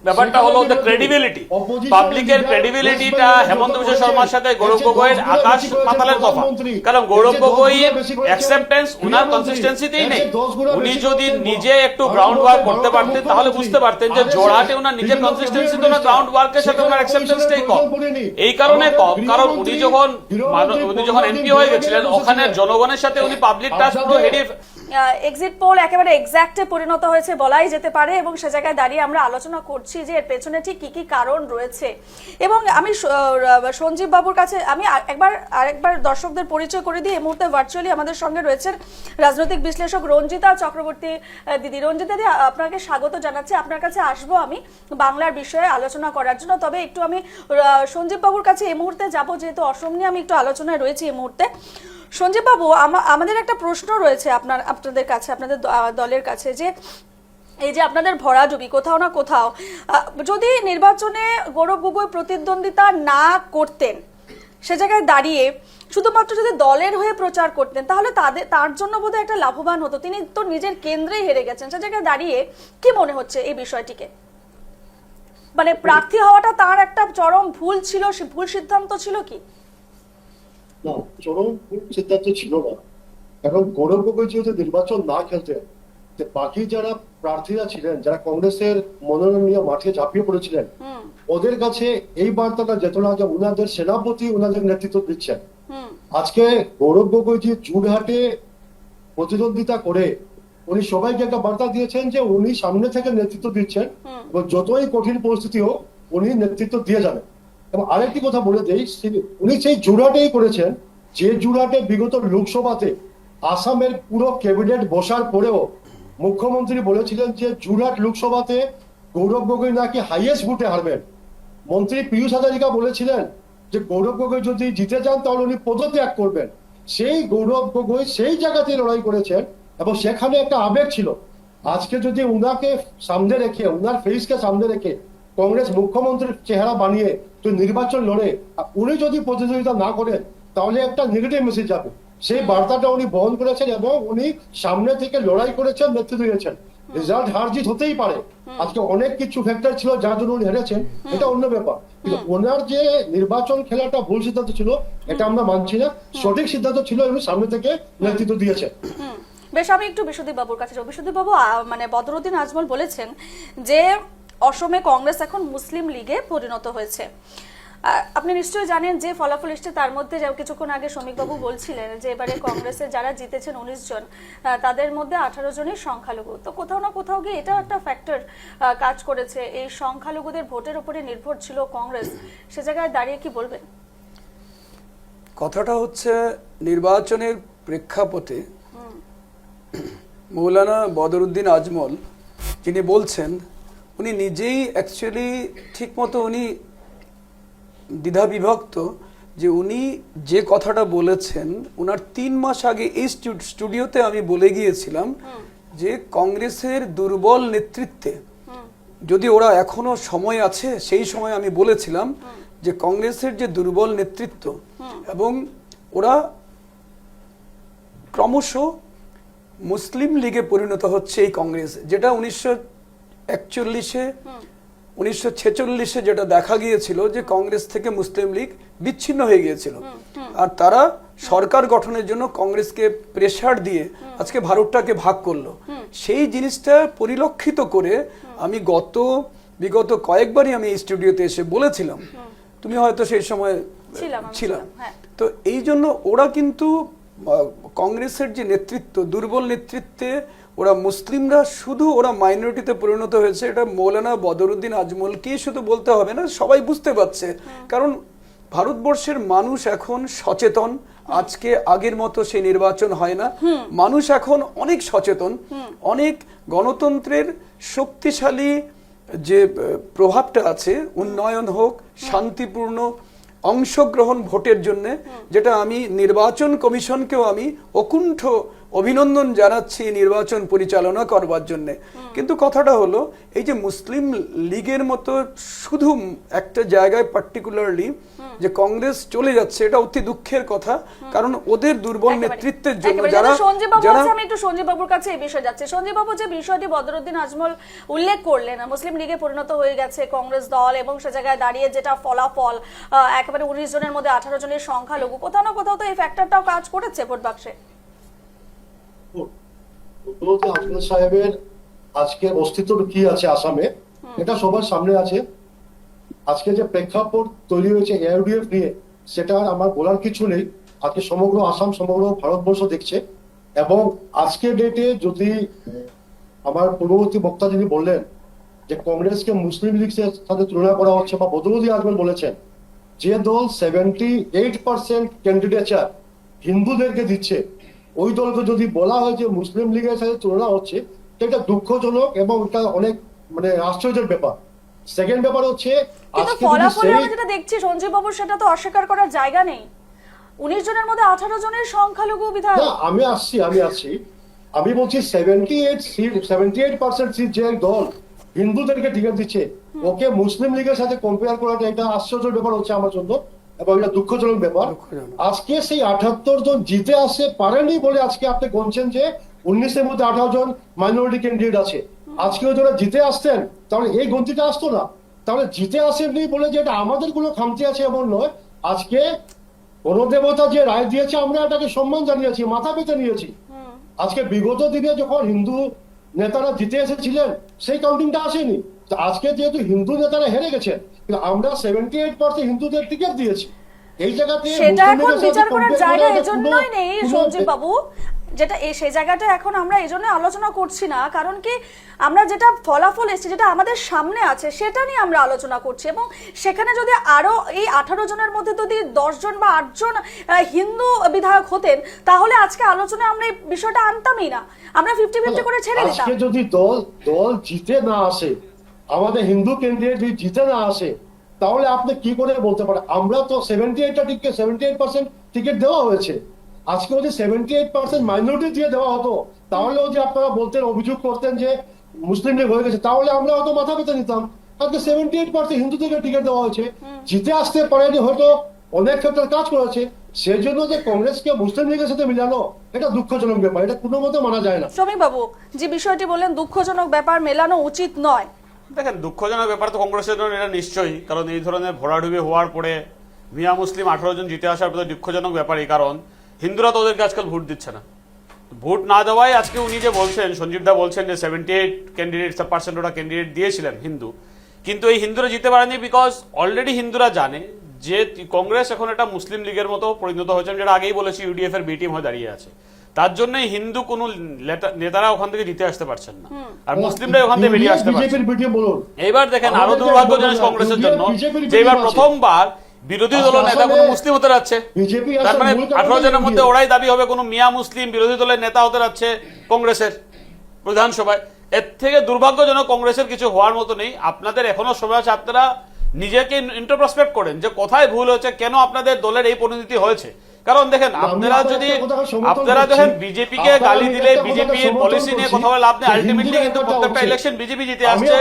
ব্যাপারটা হলো দ্য ক্রেডিবিলিটি, পাবলিকের ক্রেডিবিলিটিটা হেমন্ত বিশ্ব শর্মার সাথে গৌরব গগৈয়ের আকাশ পাতালের তফাৎ। কারণ গৌরব গগৈয়ের অ্যাকসেপ্টেন্স উনার কনসিস্টেন্সিতেই নেই। উনি যদি নিজে একটু গ্রাউন্ড ওয়ার্ক করতে পারতেন তাহলে বুঝতে পারতেন যে জোড়াতে উনার নিজের কনসিস্টেন্সি তো না, গ্রাউন্ড ওয়ার্কের সাথে উনার অ্যাকসেপ্টেন্সটাই কম। এই কারণে কম, কারণ উনি যখন এমপি হয়ে গেছিলেন ওখানে জনগণের সাথে উনি পাবলিক টাস্ক পুরো হেডে। এক্সিট পোল একেবারে এক্স্যাক্টে পরিণত হয়েছে বলাই যেতে পারে, এবং সে জায়গায় দাঁড়িয়ে আমরা আলোচনা করছি যে এর পেছনে ঠিক কি কি কারণ রয়েছে। এবং আমি সঞ্জীব বাবুর কাছে আমি আরেকবার দর্শকদের পরিচয় করে দিই। এই মুহূর্তে ভার্চুয়ালি আমাদের সঙ্গে রয়েছেন রাজনৈতিক বিশ্লেষক রঞ্জিতা চক্রবর্তী দিদি। রঞ্জিতা দিদি, আপনাকে স্বাগত জানাচ্ছি। আপনার কাছে আসবো আমি বাংলার বিষয়ে আলোচনা করার জন্য, তবে একটু আমি সঞ্জীব বাবুর কাছে এই মুহূর্তে যাবো, যেহেতু অসম নিয়ে আমি একটু আলোচনায় রয়েছি এই মুহূর্তে। সঞ্জীব বাবু, আমাদের একটা প্রশ্ন রয়েছে আপনাদের কাছে, আপনাদের দলের কাছে, যে এই যে আপনাদের ভরাডুবি কোথাও না কোথাও, যদি নির্বাচনে গৌরব গগৈ প্রতিদ্বন্দ্বিতা না করতেন, সে জায়গায় দাঁড়িয়ে শুধুমাত্র যদি দলের হয়ে প্রচার করতেন তাহলে তার জন্য বোধহয় একটা লাভবান হতো। তিনি তো নিজের কেন্দ্রেই হেরে গেছেন, সে জায়গায় দাঁড়িয়ে কি মনে হচ্ছে এই বিষয়টিকে? মানে প্রার্থী হওয়াটা তার একটা চরম ভুল ছিল, ভুল সিদ্ধান্ত ছিল কি? না, চরম ভুল সিদ্ধান্ত ছিল না। এখন গৌরব গগৈ যেহেতু নির্বাচন না খেলতেন, বাকি যারা প্রার্থীরা ছিলেন, যারা কংগ্রেসের মনোনয়ন নিয়ে মাঠে ঝাঁপিয়ে পড়েছিলেন, ওদের কাছে এই বার্তাটা যেত না যে উনাদের সেনাপতি উনাদের নেতৃত্ব দিচ্ছেন। আজকে গৌরব গগৈ যে জুরহাটে প্রতিদ্বন্দ্বিতা করে উনি সবাইকে একটা বার্তা দিয়েছেন যে উনি সামনে থেকে নেতৃত্ব দিচ্ছেন এবং যতই কঠিন পরিস্থিতি হোক উনি নেতৃত্ব দিয়ে যাবেন। এবং আরেকটি কথা বলে দেই, উনি সেই জুরাটেই করেছেন যে জুরাটে বিগত লোকসভাতে আসামের পুরো ক্যাবিনেট বসার পরেও মুখ্যমন্ত্রী বলেছিলেন যে জুরাট লোকসভাতে গৌরব গগৈ নাকি হাইয়েস্ট ভোটে হারবেন। মন্ত্রী পীযূষ হাজারিকা বলেছিলেন যে গৌরব গগৈ যদি জিতে যান তাহলে উনি পদত্যাগ করবেন। সেই গৌরব গগৈ সেই জায়গাতে লড়াই করেছেন এবং সেখানে একটা আবেগ ছিল। আজকে যদি উনাকে সামনে রেখে, উনার ফেসকে সামনে রেখে কংগ্রেস মুখ্যমন্ত্রীর চেহারা বানিয়ে তো নির্বাচন লড়ে, উনি যদি প্রতিযোগিতা না করেন তাহলে একটা নেগেটিভ মেসেজ যাবে। সেই বার্তাটা উনি বহন করেছেন এবং উনি সামনে থেকে লড়াই করেছেন, নেতৃত্ব দিয়েছেন। রেজাল্ট হার জিত হতেই পারে, আজকে অনেক কিছু ফ্যাক্টর ছিল যার জন্য উনি হেরেছেন, এটা অন্য ব্যাপার। কিন্তু ওনার যে নির্বাচন খেলাটা ভুল সিদ্ধান্ত ছিল এটা আমরা মানছি না, সঠিক সিদ্ধান্ত ছিল, উনি সামনে থেকে নেতৃত্ব দিয়েছেন। বেশ, আমি একটু বিশ্বদীপ বাবুর কাছে যাব। বিশ্বদীপ বাবু, মানে বদরুদ্দিন আজমল বলেছেন যে অসমে কংগ্রেস এখন মুসলিম লীগে পরিণত হয়েছে। আপনি নিশ্চয়ই জানেন যে ফলাফল এসছে, তার মধ্যে কিছুক্ষণ আগে শ্রমিক বাবু বলছিলেন যে এবারে কংগ্রেসে যারা জিতেছেন 19 জন, তাদের মধ্যে 18 জনই সংখ্যালঘু। তো কোথাও না কোথাও গিয়ে এটা একটা ফ্যাক্টর কাজ করেছে, এই সংখ্যালঘুদের ভোটের উপরে নির্ভর ছিল কংগ্রেস। সে জায়গায় দাঁড়িয়ে কি বলবেন? কথাটা হচ্ছে নির্বাচনের প্রেক্ষাপটে মৌলানা বদরুদ্দিন আজমল যিনি বলছেন, উনি নিজেই অ্যাকচুয়ালি ঠিকমতো উনি দ্বিধাবিভক্ত যে উনি যে কথাটা বলেছেন, ওনার 3 মাস আগে এই স্টুডিওতে আমি বলে গিয়েছিলাম যে কংগ্রেসের দুর্বল নেতৃত্বে যদি ওরা এখনো সময় আছে, সেই সময় আমি বলেছিলাম যে কংগ্রেসের যে দুর্বল নেতৃত্ব এবং ওরা ক্রমশ মুসলিম লীগে পরিণত হচ্ছে এই কংগ্রেস, যেটা 1946-এ যেটা দেখা গিয়েছিল যে কংগ্রেস থেকে মুসলিম লীগ বিচ্ছিন্ন হয়ে গিয়েছিল, আর তারা সরকার গঠনের জন্য কংগ্রেসকে প্রেসার দিয়ে আজকে ভারতটাকে ভাগ করলো। সেই জিনিসটা পরিলক্ষিত করে আমি বিগত কয়েকবারই আমি এই স্টুডিওতে এসে বলেছিলাম, তুমি হয়তো সেই সময় ছিলাম। তো এই জন্য ওরা কিন্তু কংগ্রেসের যে নেতৃত্ব, দুর্বল নেতৃত্বে ওরা মুসলিমরা শুধু ওরা মাইনরিটিতে পরিণত হয়েছে, এটা মৌলানা বদরুদ্দিন আজমলকে শুধু বলতে হবে না, সবাই বুঝতে পারছে। কারণ ভারতবর্ষের মানুষ এখন সচেতন, আজকে আগের মতো সেই নির্বাচন হয় না, মানুষ এখন অনেক সচেতন, অনেক গণতন্ত্রের শক্তিশালী যে প্রভাবটা আছে, উন্নয়ন হোক, শান্তিপূর্ণ অংশগ্রহণ ভোটের জন্য, যেটা আমি নির্বাচন কমিশনকেও আমি অকুণ্ঠ অভিনন্দন জানাচ্ছি নির্বাচন পরিচালনা করবার জন্য। কিন্তু কথাটা হলো এই যে মুসলিম লীগের মতো শুধু একটা জায়গায় পার্টিকুলারলি যে কংগ্রেস চলে যাচ্ছে, এটা অতি দুঃখের কথা। কারণ ওদের দুর্বল নেতৃত্বের জন্য যারা আমি একটু সঞ্জীব বাবুর কাছে এই বিষয়ে যাচ্ছে। সঞ্জীব বাবু, যে বিষয়টি বদরুদ্দিন আজমল উল্লেখ করলেন, মুসলিম লীগে পরিণত হয়ে গেছে কংগ্রেস দল, এবং সে জায়গায় দাঁড়িয়ে যেটা ফলাফল একেবারে 19 জনের মধ্যে 18 জনের সংখ্যালঘু, কোথাও না কোথাও তো এই ফ্যাক্টরটাও কাজ করেছে ভোট বাক্সে। আজমল সাহেবের আজকের অস্তিত্ব কি আছে আসামে, এটা সবার সামনে আছে। আজকে যে প্রেক্ষাপট তৈরি হয়েছে এআইইউডিএফ নিয়ে, সেটা আমার বলার কিছু নেই। আজকে সমগ্র আসাম, সমগ্র ভারতবর্ষ দেখছে। এবং আজকের ডেটে যদি আমার পূর্ববর্তী বক্তা যিনি বললেন যে কংগ্রেসকে মুসলিম লীগের সাথে তুলনা করা হচ্ছে, বা বদরুদ্দিন আজমল বলেছেন যে দল 78% ক্যান্ডিডেচার হিন্দুদেরকে দিচ্ছে, ওই দলকে যদি বলা হয় যে মুসলিম লীগের সাথে তুলনা হচ্ছে, এটা দুঃখজনক এবং এটা অনেক আশ্চর্যের ব্যাপার। সেকেন্ড ব্যাপার হচ্ছে আজকে ফলাফলে আমরা যেটা দেখছি সঞ্জীব বাবু, সেটা তো অস্বীকার করার জায়গা নেই। 19 জনের মধ্যে 18 জনের সংখ্যালঘু বিধায়ক। আমি আসছি আমি বলছি 78% সিট যে দল হিন্দুদেরকে টিকিট দিচ্ছে, ওকে মুসলিম লীগের সাথে কম্পেয়ার করাটা এটা আশ্চর্যের ব্যাপার হচ্ছে আমার জন্য, এবং এটা দুঃখজনক ব্যাপার। আজকে সেই 78 জন জিতে আসতে পারেনি বলে আজকে আপনি বলছেন যে 19-এর মধ্যে 18 জন মাইনরিটি ক্যান্ডিডেট আছে। আজকে যারা জিতে আসতেন তাহলে এই গন্তিটা আসতো না। তাহলে জিতে আসেননি বলে যে এটা আমাদের কোনো খামতি আছে এমন নয়। আজকে গণদেবতা যে রায় দিয়েছে, আমরা এটাকে সম্মান জানিয়েছি, মাথা পেতে নিয়েছি। আজকে বিগত দিনে যখন হিন্দু নেতারা জিতে এসেছিলেন, সেই কাউন্টিংটা আসেনি। তো আজকে যেহেতু হিন্দু নেতারা হেরে গেছে, কিন্তু আমরা 78% হিন্দুদের টিকিট দিয়েছি। এই জায়গাতে সেটা এখন বিচার করার জায়গা এজন্যই নেই সঞ্জীব বাবু, যেটা সেই জায়গাটা এখন আমরা এই জন্য আলোচনা করছি না, কারণ কি আমরা যেটা ফলাফল এসেছে, যেটা আমাদের সামনে আছে সেটা নিয়ে আমরা আলোচনা করছি। এবং সেখানে যদি আরো এই 18 জনের মধ্যে যদি 10 জন বা 8 জন হিন্দু বিধায়ক হতেন, তাহলে আজকে আলোচনায় আমরা এই বিষয়টা আনতামই না, আমরা 50-50 করে ছেড়ে দিতাম। আজকে যদি দল জিতে না আসে, আমাদের হিন্দু ক্যান্ডিডেট যদি জিতে না আসে, তাহলে আপনি কি করে বলতে পারেন? আমরা তো 78% টিকিট দেওয়া হয়েছে। আজকে যদি 78% মাইনরিটি দিয়ে দেওয়া হতো, তাহলেও যে আপনারা বলতেন, অভিযোগ করতেন যে মুসলিম লীগ হয়ে গেছে, তাহলে আমরা হয়তো মাথা পেতে নিতাম। আজকে 78% হিন্দুদেরকে টিকিট দেওয়া হয়েছে, জিতে আসতে পারেনি, হয়তো অনেক ক্ষেত্রে কাজ করেছে। সেই জন্য যে কংগ্রেসকে মুসলিম লীগের সাথে মিলানো, এটা দুঃখজনক ব্যাপার, এটা কোনো মতে মানা যায় না। শ্রমিক বাবু যে বিষয়টি বললেন, দুঃখজনক ব্যাপার, মেলানো উচিত নয়। দেখেন, দুঃখজনক ব্যাপার তো কংগ্রেসের জন্য এটা নিশ্চয়ই, কারণ এই ধরনের ভরাডুবি হওয়ার পরে মিয়া মুসলিম 18 জন জিতে আসার পরে দুঃখজনক ব্যাপারই, কারণ হিন্দুরা তো ওদেরকে আজকাল ভোট দিচ্ছে না। ভোট না দেওয়ায় আজকে উনি যে বলছেন, সঞ্জীব দা বলছেন যে 78% ওরা ক্যান্ডিডেট দিয়েছিলেন হিন্দু, কিন্তু এই হিন্দুরা জিতে পারেনি বিকজ অলরেডি হিন্দুরা জানে যে কংগ্রেস এখন একটা মুসলিম লীগের মতো পরিণত হয়েছে, যেটা আগেই বলেছি ইউডিএফ এর বি টিম হয়ে দাঁড়িয়ে আছে। তার জন্যই হিন্দু কোন নেতারা ওখান থেকে জিতে আসতে পারছেন না, আর মুসলিমরাই ওখান থেকে বেরিয়ে আসতে পারছে। এইবার দেখেন আরো দুর্ভাগ্যজনক কংগ্রেসের জন্য যে এবার প্রথমবার বিরোধী দল নেতা কোনো মুসলিম হতে যাচ্ছে। তার মানে 18 জনের মধ্যে ওরাই দাবি হবে কোনো মিয়া মুসলিম বিরোধী দলের নেতা হতে যাচ্ছে কংগ্রেসের প্রধানসভায়। এর থেকে দুর্ভাগ্যজনক কংগ্রেসের কিছু হওয়ার মতো নেই। আপনাদের এখনো সময় আছে, আপনারা নিজেকে ইন্টারপ্রসপেক্ট করেন যে কোথায় ভুল হয়েছে, কেন আপনাদের দলের এই পরিণতি হয়েছে। কারণ দেখেন, আপনারা যখন বিজেপিকে গালি দিলে, বিজেপির পলিসি নিয়ে কথা বলে লাভ নেই। আলটিমেটলি কিন্তু প্রত্যেকটা ইলেকশন বিজেপি জিতে আসছে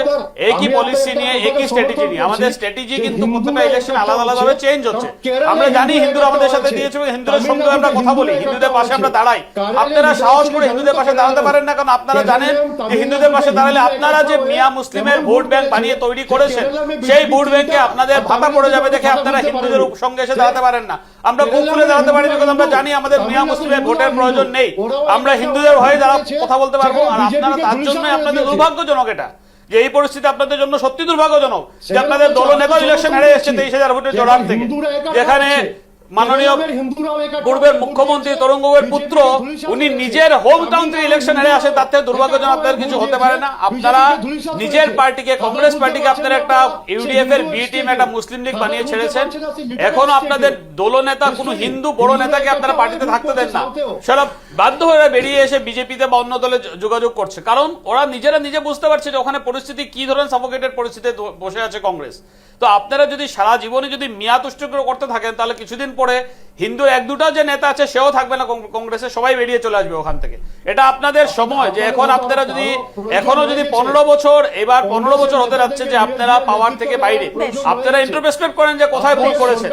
একই পলিসি নিয়ে, একই স্ট্র্যাটেজি নিয়ে। আমাদের স্ট্র্যাটেজি কিন্তু প্রত্যেকটা ইলেকশন আলাদা আলাদা ভাবে চেঞ্জ হচ্ছে। আমরা জানি হিন্দুরা আমাদের সাথে দিয়েছে, হিন্দুদের সঙ্গে আমরা কথা বলি, হিন্দুদের পাশে আমরা দাঁড়াই। আপনারা সাহস করে হিন্দুদের পাশে দাঁড়াতে পারেন না, কারণ আপনারা জানেন যে হিন্দুদের পাশে দাঁড়ালে আপনারা যে মিয়া মুসলিমের ভোট ব্যাংক বানিয়ে তৈরি করেছেন, সেই ভোট ব্যাংকে আপনাদের ভাতা পড়ে যাবে দেখে আপনারা হিন্দুদের সঙ্গে এসে দাঁড়াতে পারেন না। আমরা বুক খুলে দাঁড়াতে পারি, বিকজ আমরা জানি আমাদের মিয়া মুসলিমের ভোটের প্রয়োজন নেই। আমরা হিন্দুদের হয়ে যারা কথা বলতে পারবো, আর আপনারা তার জন্য আপনাদের দুর্ভাগ্যজনক এটা, যে এই পরিস্থিতি আপনাদের জন্য সত্যি দুর্ভাগ্যজনক যে আপনাদের দলনেতা ইলেকশন হেরে এসেছে 23,000 ভোটের জোরার থেকে, যেখানে মাননীয় পূর্বের মুখ্যমন্ত্রী তরুণ গগৈর পুত্র উনি নিজের হোম টাউন থেকে ইলেকশন হেরে আসে। তার থেকে দুর্ভাগ্যজনক আপনাদের কিছু হতে পারে না। আপনারা নিজের পার্টিকে, কংগ্রেস পার্টিকে আপনারা একটা ইউডিএফ এর বি টিম, একটা মুসলিম লীগ বানিয়ে ছেড়েছেন। এখন আপনাদের দলনেতা কোনো হিন্দু বড় নেতাকে আপনারা পার্টিতে থাকতে দেন না, সেটা বাধ্য হয়ে বেরিয়ে এসে বিজেপিতে বা অন্য দলে যোগাযোগ করছে, কারণ ওরা নিজেরা নিজে বুঝতে পারছে যে ওখানে পরিস্থিতি কি ধরনের সাফোকেটেড পরিস্থিতিতে বসে আছে কংগ্রেস। তো আপনারা যদি সারা জীবনে যদি মিয়া তুষ্ট করতে থাকেন, তাহলে কিছুদিন পরে হিন্দুর 1-2টা যে নেতা আছে সেও থাকবে না কংগ্রেসে, সবাই বেরিয়ে চলে আসবে ওখান থেকে। এটা আপনাদের সময়, যে এখন আপনারা যদি এখনো যদি 15 বছর, এবার 15 বছর হতে যাচ্ছে যে আপনারা পাওয়ার থেকে বাইরে, আপনারা ইন্টারপ্রেসপেক্ট করেন যে কোথায় ভুল করেছেন।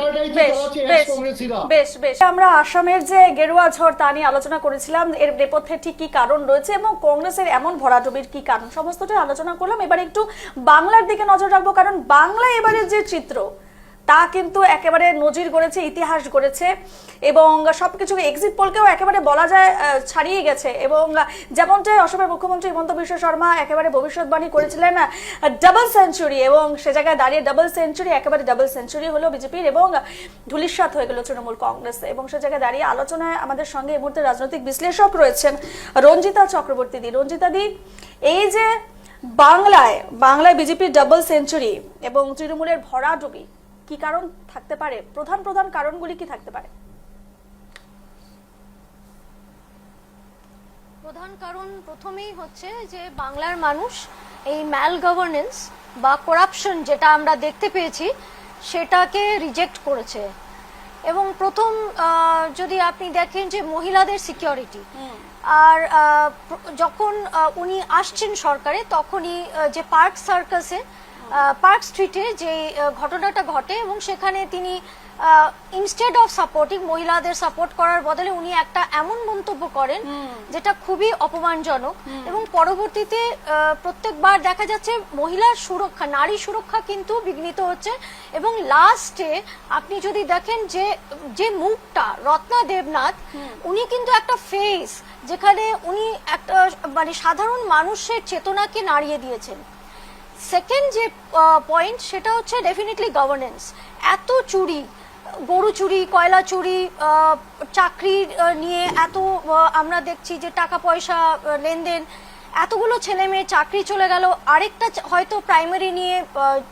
বেশ বেশ, আমরা আসামের যে গেরুয়া ঝড় তা নিয়ে আলোচনা করেছিলাম, এর নেপথ্যে ঠিক কি কারণ রয়েছে এবং কংগ্রেসের এমন ভরাডুবির কি কারণ, সমস্তটাই আলোচনা করলাম। এবার একটু বাংলার দিকে নজর রাখবো, কারণ বাংলা এবারে যে চিত্র তা কিন্তু একেবারে নজির গড়েছে, ইতিহাস গড়েছে এবং সবকিছু এক্সিট পোলকেও একেবারে বলা যায় ছাড়িয়ে গেছে। এবং যেমনটাই অসমের মুখ্যমন্ত্রী হিমন্ত বিশ্ব শর্মা একেবারে ভবিষ্যৎবাণী করেছিলেন ডাবল সেঞ্চুরি, এবং সে জায়গায় দাঁড়িয়ে একেবারে ডাবল সেঞ্চুরি হলো বিজেপির এবং ধূলিসাৎ হয়ে গেল তৃণমূল কংগ্রেস। এবং সে জায়গায় দাঁড়িয়ে আলোচনায় আমাদের সঙ্গে এই মুহূর্তে রাজনৈতিক বিশ্লেষক রয়েছেন রঞ্জিতা চক্রবর্তী দি। রঞ্জিতা দি, এই যে বাংলায় বিজেপির ডাবল সেঞ্চুরি এবং তৃণমূলের ভরাডুবি, কি কারণ থাকতে পারে? প্রধান কারণগুলি কি থাকতে পারে? প্রধান কারণ প্রথমেই হচ্ছে যে বাংলার মানুষ এই ম্যাল গভর্নেন্স বা করাপশন যেটা আমরা দেখতে পেয়েছি সেটাকে রিজেক্ট করেছে। এবং প্রথম যদি আপনি দেখেন যে মহিলাদের সিকিউরিটি, আর যখন উনি আসছেন সরকারে, তখনই যে পার্ক স্ট্রিটে যে ঘটনাটা ঘটে এবং সেখানে তিনি ইনস্টেড অফ সাপোর্টিং মহিলাদের সাপোর্ট করার বদলে উনি একটা এমন মন্তব্য করেন যেটা খুবই অপমানজনক। এবং পরবর্তীতে প্রত্যেকবার দেখা যাচ্ছে মহিলার সুরক্ষা, নারী সুরক্ষা কিন্তু বিঘ্নিত হচ্ছে। এবং লাস্টে আপনি যদি দেখেন যে মুখটা রত্না দেবনাথ, উনি কিন্তু একটা ফেস যেখানে উনি একটা মানে সাধারণ মানুষের চেতনাকে নাড়িয়ে দিয়েছেন। সেকেন্ড যে পয়েন্ট সেটা হচ্ছে ডেফিনেটলি গভর্নেন্স। এত চুরি, গরু চুরি, কয়লা চুরি, চাকরি নিয়ে এত আমরা দেখছি যে টাকা পয়সা লেনদেন, এতগুলো ছেলে মেয়ে চাকরি চলে গেল, আরেকটা হয়তো প্রাইমারি নিয়ে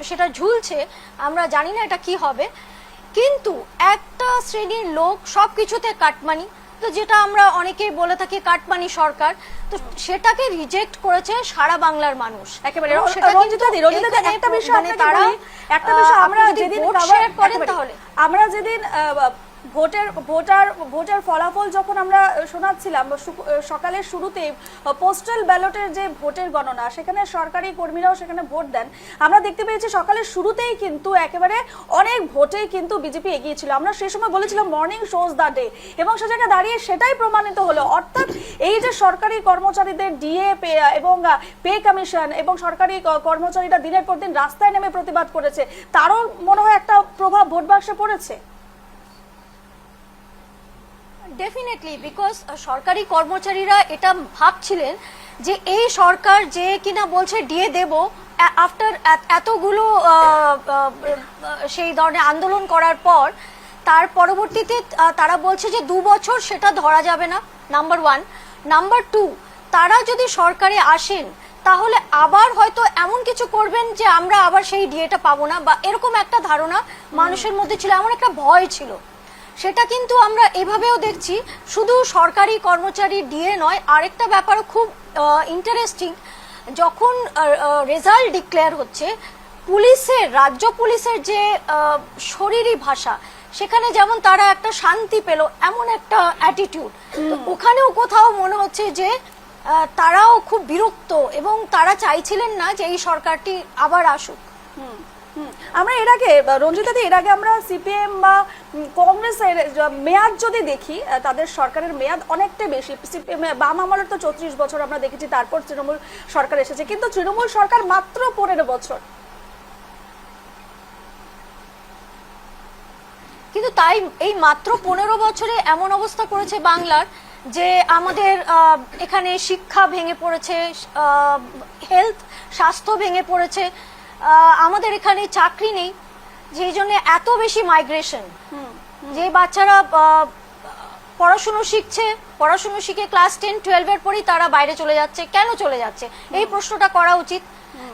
সেটা ঝুলছে, আমরা জানি না এটা কি হবে। কিন্তু একটা শ্রেণীর লোক সবকিছুতে কাটমানি, তো যেটা আমরা অনেকেই বলে থাকি কাটমানি সরকার, তো সেটাকে রিজেক্ট করেছে সারা বাংলার মানুষ একেবারে। এবং সেটা কিন্তু রঞ্জিতাদি, একটা বিষয় মানে আপনাকে তারা বলি, একটা বিষয় আমরা আপনি যদি যেদিন ভোট cover- শেয়ার করেন একেবারে। তাহলে আমরা যেদিন ভোটার ফলাফল যখন আমরা শোনাচ্ছিলাম সকালের শুরুতেই, পোস্টাল ব্যালটের যে ভোটের গণনা, সেখানে সরকারি কর্মীরাও সেখানে ভোট দেন, আমরা দেখতে পেয়েছি সকালের শুরুতেই কিন্তু একেবারে অনেক ভোটেই কিন্তু বিজেপি এগিয়ে ছিল। আমরা সেই সময় বলেছিলাম মর্নিং শোজ দ্য ডে, এবং সে জায়গায় দাঁড়িয়ে সেটাই প্রমাণিত হলো। অর্থাৎ এই যে সরকারি কর্মচারীদের ডিএ এবং পে কমিশন, এবং সরকারি কর্মচারীরা দিনের পর দিন রাস্তায় নেমে প্রতিবাদ করেছে, তারও মনে হয় একটা প্রভাব ভোট বাক্সে পড়েছে। ডেফিনেটলি, বিকজ সরকারি কর্মচারীরা এটা ভাবছিলেন যে এই সরকার যে কিনা বলছে ডিএ দেব, আফটার এতগুলো সেই ধরনের আন্দোলন করার পর, তার পরবর্তীতে তারা বলছে যে 2 বছর সেটা ধরা যাবে না, নাম্বার 1। নাম্বার 2, তারা যদি সরকারে আসেন তাহলে আবার হয়তো এমন কিছু করবেন যে আমরা আবার সেই ডিএটা পাবো না, বা এরকম একটা ধারণা মানুষের মধ্যে ছিল, এমন একটা ভয় ছিল। সেটা কিন্তু আমরা এভাবেও দেখছি, শুধু সরকারি কর্মচারী ডিএ নয়, আরেকটা ব্যাপার খুব ইন্টারেস্টিং, যখন রেজাল্ট ডিক্লেয়ার হচ্ছে, পুলিশের, রাজ্য পুলিশের যে শরীরী ভাষা, সেখানে যেমন তারা একটা শান্তি পেল, এমন একটা অ্যাটিটিউড, তো ওখানেও কোথাও মনে হচ্ছে যে তারাও খুব বিরক্ত, এবং তারা চাইছিলেন না যে এই সরকারটি আবার আসুক। আমরা এর আগে, রঞ্জিতাদি, এর আগে আমরা সিপিএম বা কংগ্রেসের মেয়াদ যদি দেখি, তাদের সরকারের মেয়াদ অনেকটা বেশি। বাম আমলের তো 34 বছর আমরা দেখেছি, তারপর তৃণমূল সরকার এসেছে, কিন্তু তৃণমূল সরকার মাত্র 15 বছর। কিন্তু তাই এই মাত্র 15 বছরে এমন অবস্থা করেছে বাংলার যে আমাদের এখানে শিক্ষা ভেঙে পড়েছে, হেলথ, স্বাস্থ্য ভেঙে পড়েছে, আমাদের এখানে চাকরি নেই, যেই জন্য এত বেশি মাইগ্রেশন। যে বাচ্চারা পড়াশুনো শিখে ক্লাস 10-12 এর পরেই তারা বাইরে চলে যাচ্ছে, কেন চলে যাচ্ছে, এই প্রশ্নটা করা উচিত।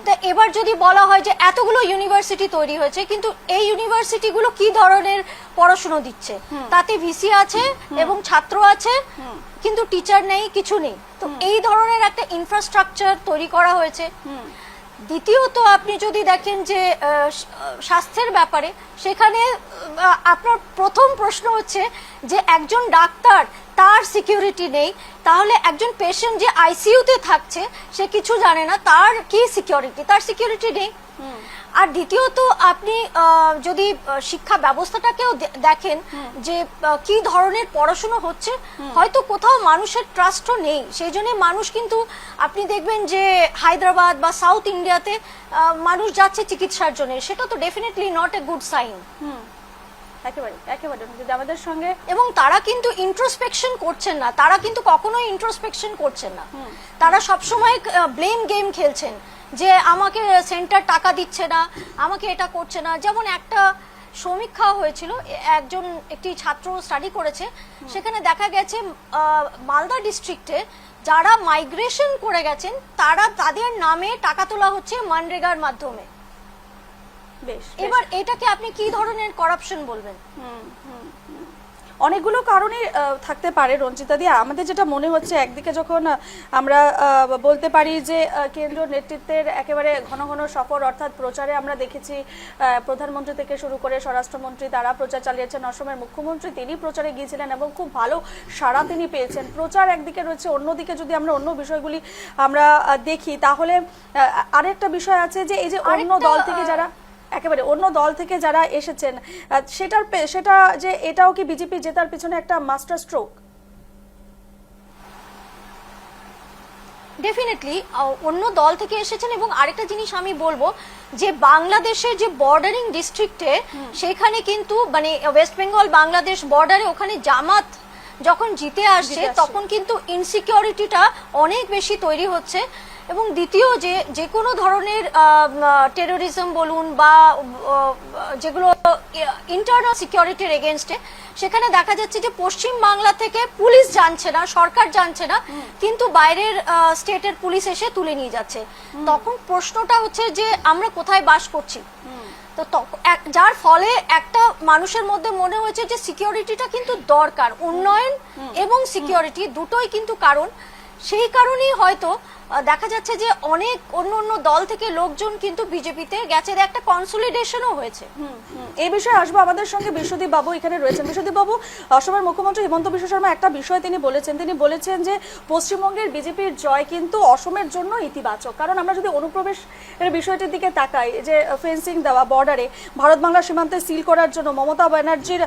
তো এবার যদি বলা হয় যে এতগুলো ইউনিভার্সিটি তৈরি হয়েছে, কিন্তু এই ইউনিভার্সিটিগুলো কি ধরনের পড়াশুনো দিচ্ছে, তাতে ভিসি আছে এবং ছাত্র আছে, কিন্তু টিচার নেই, কিছু নেই। তো এই ধরনের একটা ইনফ্রাস্ট্রাকচার তৈরি করা হয়েছে। দ্বিতীয়ত, আপনি যদি দেখেন যে স্বাস্থ্যের ব্যাপারে, সেখানে আপনার প্রথম প্রশ্ন হচ্ছে যে একজন ডাক্তার, তার সিকিউরিটি নেই, তাহলে একজন পেশেন্ট যে আইসিইউতে থাকছে সে কিছু জানে না, তার কি সিকিউরিটি, তার সিকিউরিটি নেই। আর দ্বিতীয়ত, আপনি যদি শিক্ষা ব্যবস্থাটাকেও দেখেন যে কি ধরনের পড়াশোনা হচ্ছে, হয়তো কোথাও মানুষের ট্রাস্টও নেই, সেই জন্য মানুষ কিন্তু আপনি দেখবেন যে হায়দ্রাবাদ বা সাউথ ইন্ডিয়াতে মানুষ যাচ্ছে চিকিৎসার জন্য, সেটা তো definitely not a good sign. একেবারে আমাদের সঙ্গে, এবং তারা কিন্তু ইন্ট্রোস্পেকশন করছেন না, তারা কিন্তু কখনোই ইন্ট্রোস্পেকশন করছেন না, তারা সবসময় ব্লেম গেম খেলছেন যে আমাকে সেন্টার টাকা দিচ্ছে না, আমাকে এটা করছে না। যেমন একটা সমীক্ষা হয়েছিল, একটি ছাত্র স্টাডি করেছে, সেখানে দেখা গেছে মালদা ডিস্ট্রিক্টে যারা মাইগ্রেশন করে গেছেন তাদের নামে টাকা তোলা হচ্ছে মনরেগার মাধ্যমে। এবার এটাকে আপনি কি ধরনের করাপশন বলবেন? অনেকগুলো কারণে থাকতে পারে রঞ্জিতাদি। আমাদের যেটা মনে হচ্ছে, একদিকে যখন আমরা বলতে পারি যে কেন্দ্রীয় নেতৃত্বের একেবারে ঘন ঘন সফর, অর্থাৎ প্রচারে আমরা দেখেছি প্রধানমন্ত্রী থেকে শুরু করে স্বরাষ্ট্রমন্ত্রী তারা প্রচার চালিয়েছেন, অসমের মুখ্যমন্ত্রী তিনি প্রচারে গিয়েছিলেন এবং খুব ভালো সাড়া তিনি পেয়েছেন। প্রচার একদিকে রয়েছে, অন্যদিকে যদি আমরা অন্য বিষয়গুলি আমরা দেখি, তাহলে আরেকটা বিষয় আছে যে এই যে অন্য দল থেকে যারা এসেছেন, সেটা যে এটাও কি বিজেপি জেতার পিছনে একটা মাস্টার স্ট্রোক? ডেফিনেটলি অন্য দল থেকে এসেছেন। এবং আরেকটা জিনিস আমি বলবো যে বাংলাদেশের যে বর্ডারিং ডিস্ট্রিক্টে, সেখানে কিন্তু মানে ওয়েস্ট বেঙ্গল বাংলাদেশ বর্ডারে, ওখানে জামাত যখন জিতে আসছে তখন কিন্তু ইনসিকিউরিটিটা অনেক বেশি তৈরি হচ্ছে। এবং দ্বিতীয় যে কোনো ধরনের টেরোরিজম বলুন বা যেগুলো ইন্টারনাল সিকিউরিটির এগেনস্টে, সেখানে দেখা যাচ্ছে যে পশ্চিম বাংলা থেকে পুলিশ জানছে না, সরকার জানছে না, কিন্তু বাইরের স্টেটের পুলিশ এসে তুলে নিয়ে যাচ্ছে। তখন প্রশ্নটা হচ্ছে যে আমরা কোথায় বাস করছি। তো যার ফলে একটা মানুষের মধ্যে মনে হয়েছে যে সিকিউরিটিটা কিন্তু দরকার, উন্নয়ন এবং সিকিউরিটি দুটোই কিন্তু কারণ। সেই কারণেই হয়তো দেখা যাচ্ছে যে অনেক অন্য অন্য দল থেকে লোকজন কিন্তু বিজেপিতে গেছে, একটা কনসলিডেশনও হয়েছে। এই বিষয়ে আসবো, আমাদের সঙ্গে বিশ্বদীপ বাবু এখানে রয়েছেন। বিশ্বদীপ বাবু, অসমের মুখ্যমন্ত্রী হিমন্ত বিশ্ব শর্মা একটা বিষয় তিনি বলেছেন যে পশ্চিমবঙ্গের বিজেপির জয় কিন্তু অসমের জন্য ইতিবাচক। কারণ আমরা যদি অনুপ্রবেশের বিষয়টির দিকে তাকাই, যে ফেন্সিং দেওয়া বর্ডারে ভারত বাংলা সীমান্তে সিল করার জন্য মমতা ব্যানার্জির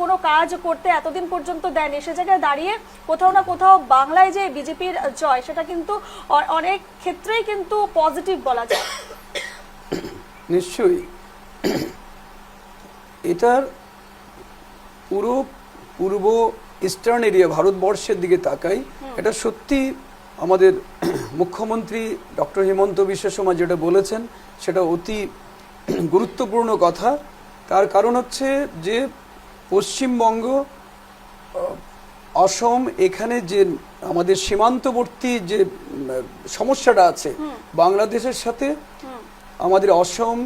কোনো কাজ করতে এতদিন পর্যন্ত দেয়নি, সে জায়গায় দাঁড়িয়ে কোথাও না কোথাও বাংলায় যে বিজেপির জয় সেটা কিন্তু অনেক ক্ষেত্রেই কিন্তু পজিটিভ বলা যায়। নিশ্চয়ই এটার পুরো পূর্ব ইস্টার্ন এরিয়া ভারতবর্ষের দিকে তাকাই, এটা সত্যি আমাদের মুখ্যমন্ত্রী ডক্টর হিমন্ত বিশ্ব শর্মা যেটা বলেছেন সেটা অতি গুরুত্বপূর্ণ কথা। তার কারণ হচ্ছে যে পশ্চিমবঙ্গ, অসম, এখানে যে আমাদের সীমান্তবর্তী যে সমস্যাটা আছে বাংলাদেশের সাথে, আমাদের অসম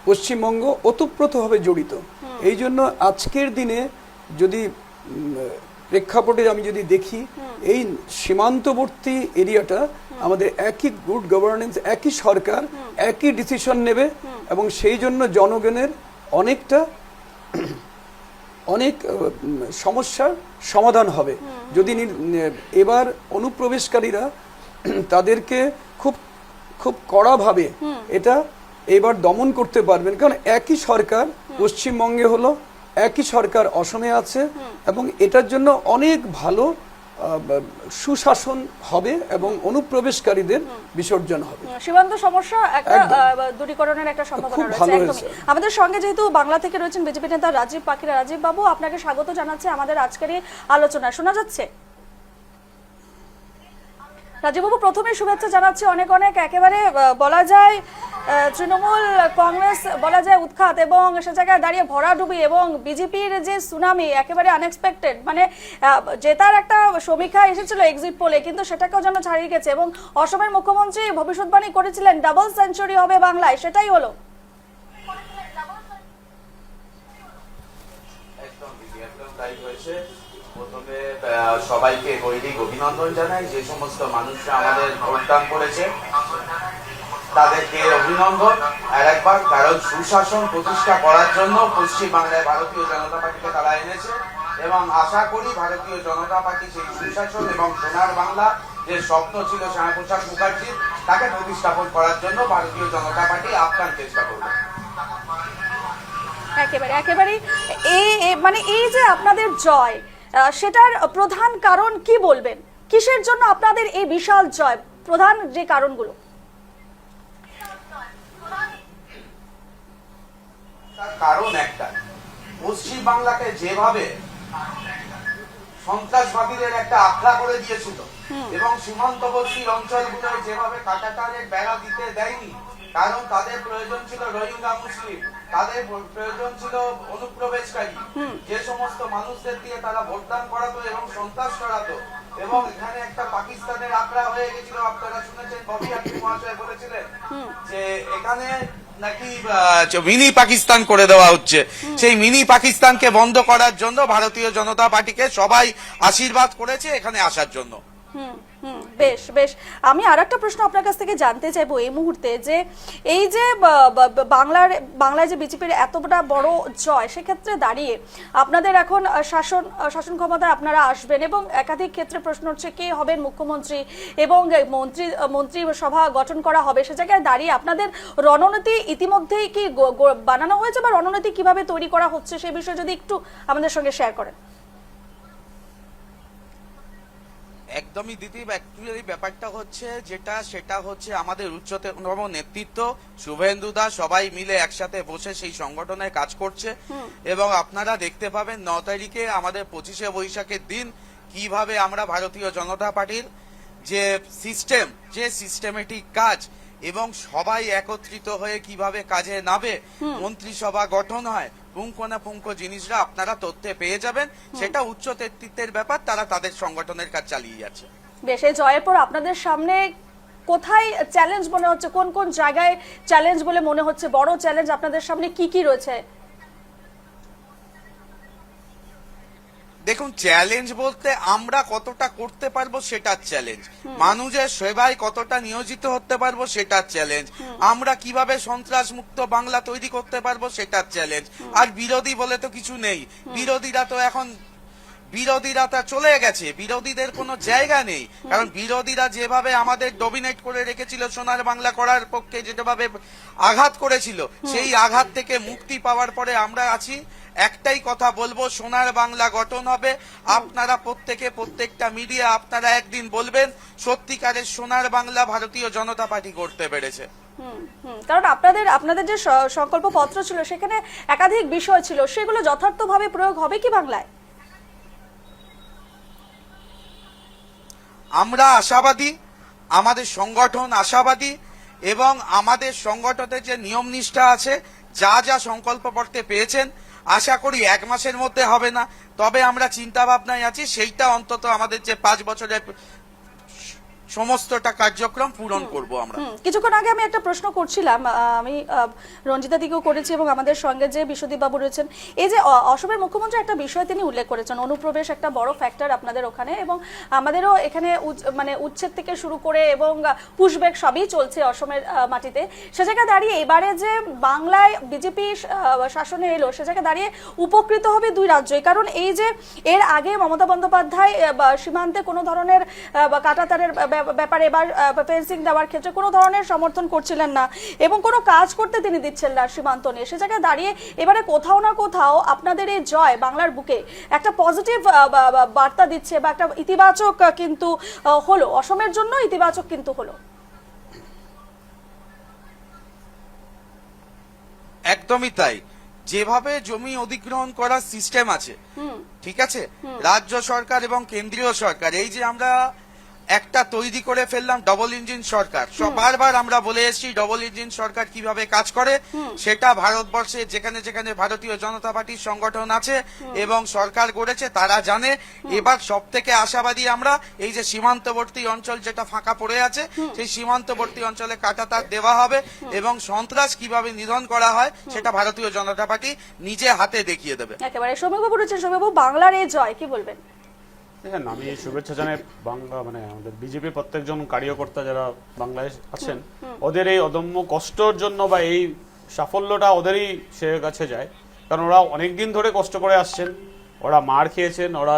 পশ্চিমবঙ্গ ওতপ্রোতভাবে জড়িত। এই জন্য আজকের দিনে যদি প্রেক্ষাপটে আমি যদি দেখি, এই সীমান্তবর্তী এরিয়াটা আমাদের একই গুড গভর্নেন্স, একই সরকার, একই ডিসিশন নেবে এবং সেই জন্য জনগণের অনেক সমস্যার সমাধান হবে। যদি এবার অনুপ্রবেশকারীরা তাদেরকে খুব খুব কড়াভাবে এটা এবার দমন করতে পারবেন, কারণ একই সরকার পশ্চিমবঙ্গে হলো, একই সরকার অসমে আছে এবং এটার জন্য অনেক ভালো সুশাসন হবে এবং অনুপ্রবেশকারীদের বিসর্জন হবে। সীমান্ত সমস্যা একটা দূরীকরণের একটা সম্ভাবনা রয়েছে একদমই। আমাদের সঙ্গে যেহেতু বাংলা থেকে রয়েছেন বিজেপি নেতা রাজীব পাখিরা। রাজীব বাবু, আপনাকে স্বাগত জানাচ্ছি আমাদের আজকের এই আলোচনায়। শোনা যাচ্ছে? রাজীব বাবু, প্রথমে শুভেচ্ছা জানাচ্ছি অনেক অনেক। একেবারে বলা যায় তৃণমূল কংগ্রেস বলা যায় উৎখাত এবং সে জায়গায় দাঁড়িয়ে ভরাডুবি এবং বিজেপির যে সুনামি একেবারে আনএক্সপেক্টেড, মানে জেতার একটা সমীক্ষা এসেছিল এক্সিট পোলে, কিন্তু সেটাকেও যেন ছাড়িয়ে গেছে এবং অসমের মুখ্যমন্ত্রী ভবিষ্যৎবাণী করেছিলেন ডাবল সেঞ্চুরি হবে বাংলায়, সেটাই হলো। একদম তাই হয়েছে। প্রথমে সবাইকে গৈরিক অভিনন্দন জানাই, যে সমস্ত মানুষরা আমাদের ভোটদান করেছে তাদেরকে অভিনন্দন আর একবার, কারণ সুশাসন প্রতিষ্ঠা করার জন্য পশ্চিমবাংলায় ভারতীয় জনতা পার্টিকে তারা এনেছে এবং আশা করি ভারতীয় জনতা পার্টি সেই সুশাসন এবং সোনার বাংলা যে স্বপ্ন ছিল শ্যামাপ্রসাদ মুখার্জির, তাকে প্রতিস্থাপন করার জন্য ভারতীয় জনতা পার্টি আপ্রাণ চেষ্টা করবে। একেবারে মানে এই যে আপনাদের জয়, সেটার প্রধান কারণ কি বলবেন? কিসের জন্য আপনাদের এই বিশাল জয়? প্রধান যে কারণগুলো। তার কারণ একটা, পশ্চিম বাংলাকে যেভাবে সন্ত্রাসবাদীদের একটা আখড়া করে দিয়েছিল এবং সীমান্তবর্তী অঞ্চলগুলোয় যেভাবে কাঁটাতারের বেড়া দিতে দেয়নি, কারণ তাদের প্রয়োজন ছিল রোহিঙ্গা মুসলিম, তাদের প্রয়োজন ছিল অনুপ্রবেশকারী, যে সমস্ত মানুষদের দিয়ে তারা ভোটদান করাতো এবং সন্ত্রাস করাতো। এবং এখানে একটা পাকিস্তানের আখড়া হয়ে গেছিল, আপনারা শুনেছেন ববি হাকিম মহাশয় বলেছিলেন যে এখানে নাকি মিনি পাকিস্তান করে দেওয়া হচ্ছে। সেই মিনি পাকিস্তানকে বন্ধ করার জন্য ভারতীয় জনতা পার্টিকে সবাই আশীর্বাদ করেছে এখানে আসার জন্য। বেশ আমি আরেকটা প্রশ্ন আপনার কাছ থেকে জানতে চাইবো এই মুহূর্তে, যে এই যে বাংলায় যে বিজেপির এতটা বড় জয়, সেক্ষেত্রে দাঁড়িয়ে আপনাদের এখন শাসন ক্ষমতায় আপনারা আসবেন এবং একাধিক ক্ষেত্রে প্রশ্ন হচ্ছে কে হবেন মুখ্যমন্ত্রী এবং মন্ত্রী সভা গঠন করা হবে, সে জায়গায় দাঁড়িয়ে আপনাদের রণনীতি ইতিমধ্যেই কি বানানো হয়েছে বা রণনীতি কিভাবে তৈরি করা হচ্ছে সেই বিষয়ে যদি একটু আমাদের সঙ্গে শেয়ার করেন। একদমই দিদি, অ্যাকচুয়ালি ব্যাপারটা হচ্ছে সেটা হচ্ছে আমাদের উচ্চতম নেতৃত্ব শুভেন্দু দা সবাই মিলে একসাথে বসে সেই সংগঠনে কাজ করছে এবং আপনারা দেখতে পাবেন 9 তারিখে আমাদের 25শে বৈশাখের দিন কিভাবে আমরা ভারতীয় জনতা পার্টির যে সিস্টেম, যে সিস্টেমেটিক কাজ এবং সবাই একত্রিত হয়ে কিভাবে কাজে নামে, মন্ত্রিসভা গঠন হয়, পুঙ্খানুপুঙ্খ জিনিসরা আপনারা তথ্যে পেয়ে যাবেন। সেটা উচ্চ নেতৃত্বের ব্যাপার, তারা তাদের সংগঠনের কাজ চালিয়ে যাচ্ছে। বেশ, এই জয়ের পর আপনাদের সামনে কোথায় চ্যালেঞ্জ মনে হচ্ছে, কোন কোন জায়গায় চ্যালেঞ্জ বলে মনে হচ্ছে, বড় চ্যালেঞ্জ আপনাদের সামনে কি কি রয়েছে? দেখুন, চ্যালেঞ্জ বলতে আমরা কতটা করতে পারবো সেটা চ্যালেঞ্জ, মানুষের সেবায় কতটা নিয়োজিত হতে পারবো সেটা চ্যালেঞ্জ, আমরা কিভাবে সন্ত্রাস মুক্ত বাংলা তৈরি করতে পারবো সেটা চ্যালেঞ্জ। আর বিরোধী বলে তো কিছু নেই, বিরোধীরা তা চলে গেছে, বিরোধীদের কোনো জায়গা নেই। কারণ বিরোধীরা যেভাবে আমাদের ডমিনেট করে রেখেছিল, সোনার বাংলা করার পক্ষে যেভাবে আঘাত করেছিল, সেই আঘাত থেকে মুক্তি পাওয়ার পরে আমরা আছি। একটাই কথা বলবো, সোনার বাংলা গঠন হবে। আপনারা প্রত্যেকটা মিডিয়া আপনারা একদিন বলবেন সত্যিকারের সোনার বাংলা ভারতীয় জনতা পার্টি করতে পেরেছে। কারণ আপনাদের যে সংকল্প পত্র ছিল সেখানে একাধিক বিষয় ছিল, সেগুলো যথার্থভাবে প্রয়োগ হবে কি বাংলায়? আমরা আশাবাদী, আমাদের সংগঠন আশাবাদী, এবং আমাদের সংগঠনের যে নিয়ম নিষ্ঠা আছে, যা যা সংকল্পপত্রে পেয়েছেন, আশা করি 1 মাসের মধ্যে হবে না, তবে আমরা চিন্তা ভাবনায় আছি সেইটা অন্তত আমাদের যে 5 বছরের সমস্তটা কার্যক্রম পূরণ করব আমরা। কিছুক্ষণ আগে আমি একটা প্রশ্ন করছিলাম, আমি রঞ্জিতা দিকেও করেছি এবং আমাদের সঙ্গে যে বিশ্বদীপ বাবু রয়েছেন, এই যে অসমের মুখ্যমন্ত্রী একটা বিষয় তিনি উল্লেখ করেছেন, অনুপ্রবেশ একটা বড় ফ্যাক্টর আপনাদের ওখানে, এবং আমাদেরও এখানে মানে উচ্ছেদ থেকে শুরু করে এবং পুশব্যাক সবই চলছে অসমের মাটিতে। সে জায়গায় দাঁড়িয়ে এবারে যে বাংলায় বিজেপি শাসনে এলো, সে জায়গায় দাঁড়িয়ে উপকৃত হবে 2 রাজ্যই। কারণ এই যে এর আগে মমতা বন্দ্যোপাধ্যায় সীমান্তে কোনো ধরনের কাঁটাতারের ব্যাপারে বা ফেন্সিং দেওয়ার ক্ষেত্রে কোনো ধরনের সমর্থন করছিলেন না এবং কোনো কাজ করতে তিনি দিচ্ছেন না সীমান্ত নিয়ে। সে জায়গায় দাঁড়িয়ে এবারে কোথাও না কোথাও আপনাদের এই জয় বাংলার বুকে একটা পজিটিভ বার্তা দিচ্ছে বা একটা ইতিবাচক কিন্তু হলো, অসমের জন্য ইতিবাচক কিন্তু হলো। একদমই তাই। যেভাবে জমি অধিগ্রহণ করার সিস্টেম আছে, ঠিক আছে, রাজ্য সরকার এবং কেন্দ্রীয় সরকার, এই যে আমরা একটা তৈরি করে ফেললাম ডবল ইঞ্জিন সরকার, বারবার আমরা বলে এসেছি ডবল ইঞ্জিন সরকার কিভাবে কাজ করে, সেটা ভারতবর্ষে যেখানে যেখানে ভারতীয় জনতা পার্টির সংগঠন আছে এবং সরকার গড়েছে তারা জানে। এবার সব থেকে আশাবাদী আমরা, এই যে সীমান্তবর্তী অঞ্চল যেটা ফাঁকা পড়ে আছে, সেই সীমান্তবর্তী অঞ্চলে কাঁটাতার দেওয়া হবে এবং সন্ত্রাস কিভাবে নিধন করা হয় সেটা ভারতীয় জনতা পার্টি নিজে হাতে দেখিয়ে দেবে। একেবারে সৌম্যবাবু রয়েছেন। সৌম্যবাবু, বাংলার এই জয় কি বলবেন? দেখেন, আমি শুভেচ্ছা জানাই বাংলা মানে আমাদের বিজেপি প্রত্যেকজন কার্যকর্তা যারা বাংলায় আছেন, ওদের এই অদম্য কষ্টর জন্য বা এই সাফল্যটা ওদেরই সে কাছে যায়। কারণ ওরা অনেকদিন ধরে কষ্ট করে আসছেন, ওরা মার খেয়েছেন, ওরা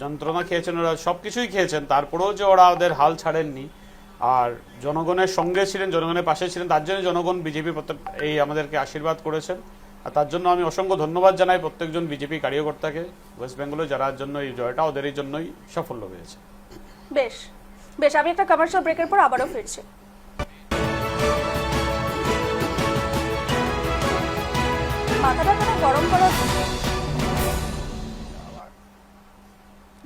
যন্ত্রণা খেয়েছেন, ওরা সবকিছুই খেয়েছেন, তারপরেও যে ওরা ওদের হাল ছাড়েননি আর জনগণের সঙ্গে ছিলেন, জনগণের পাশে ছিলেন, তার জন্য জনগণ বিজেপি এই আমাদেরকে আশীর্বাদ করেছেন। আর তার জন্য আমি অসংখ্য ধন্যবাদ জানাই প্রত্যেকজন বিজেপি কার্যকর্তাকে ওয়েস্ট বেঙ্গলে, যার জন্য এই জয়টা ওদের জন্যই সাফল্য হয়েছে। বেশ বেশ, আমি একটা কমার্শিয়াল ব্রেকের পর আবারও ফিরছি। মাথাটা কেন গরম করাস?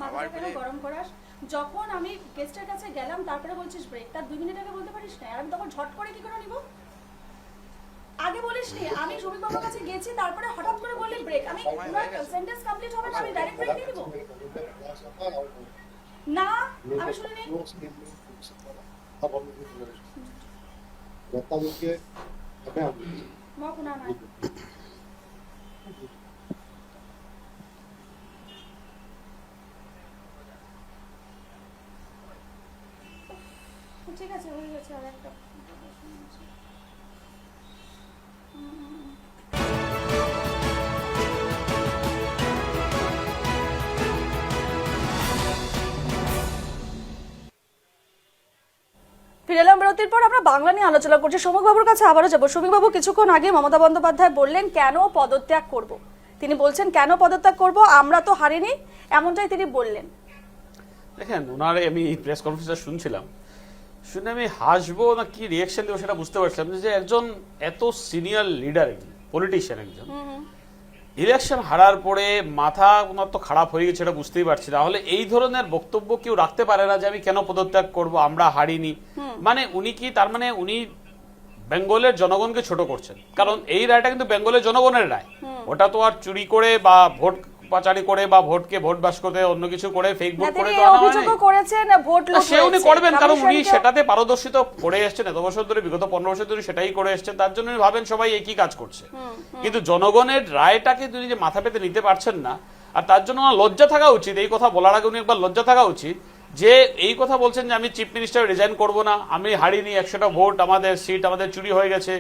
মাথাটা কেন গরম করাস? যখন আমি গেস্টের কাছে গেলাম তারপরে বলছিস ব্রেক, তার 2 মিনিট আগে বলতে পারিস না? আর আমি তখন ঝট করে কি করে নিব? আগে বলিসনি, আমি সুমিত বাবুর কাছে গেছি, তারপরে হঠাৎ করে বললি ব্রেক। আমি সেন্টেন্স কমপ্লিট হবে না, আমি ডাইরেক্ট ব্রেক দিয়ে দিব না? আমি শুনিনি। মক না না, ঠিক আছে, হয়ে গেছে। আর একটা ফিরেলাম বিরতির পর। আমরা বাংলা নিয়ে আলোচনা করছি। সৌমিক বাবুর কাছে আবারও যাবো। সৌমিক বাবু, কিছুক্ষণ আগে মমতা বন্দ্যোপাধ্যায় বললেন কেন পদত্যাগ করব, তিনি বলছেন কেন পদত্যাগ করব, আমরা তো হারিনি, এমনটাই তিনি বললেন। দেখেন, ওনার আমি প্রেস কনফারেন্সটা শুনছিলাম, শুনে আমি হাসবো না কি রিয়াকশন দেবো সেটা বুঝতে পারছিলাম যে একজন এত সিনিয়র লিডার, একজন পলিটিশিয়ান, একজন ইলেকশন হারার পরে মাথা ওনার তো খারাপ হয়ে গেছে, এটা বুঝতেই পারছি। তাহলে এই ধরনের বক্তব্য কেউ রাখতে পারে না যে আমি কেন পদত্যাগ করব, আমরা হারিনি। মানে উনি কি তার মানে উনি বেঙ্গলের জনগণকে ছোট করছেন? কারণ এই রায়টা কিন্তু বেঙ্গলের জনগণের রায়, ওটা তো আর চুরি করে বা ভোট পাচারি করে বা ভোট বাস করতে অন্য কিছু করে ফেক ভোট করে তো আনা হয় নাই। করেছেন ভোট লুট সে উনি হয়েছে। করবেন, কারণ উনি কমিশনকে- সেটাতে পারদর্শিতা করে এসছেন এত বছর ধরে, বিগত 15 বছর ধরে সেটাই করে এসছেন। তার জন্য ভাবেন সবাই একই কাজ করছে। কিন্তু জনগণের রায়টাকে তিনি যে মাথা পেতে নিতে পারছেন না, আর তার জন্য ওনার লজ্জা থাকা উচিত। এই কথা বলার আগে উনি একবার লজ্জা থাকা উচিত যে এই কথা বলছেন যে আমি চিফ মিনিস্টার রিজাইন করব না, আমি হারিনি 100টা ভোট, আমাদের সিট আমাদের চুরি হয়ে গেছে,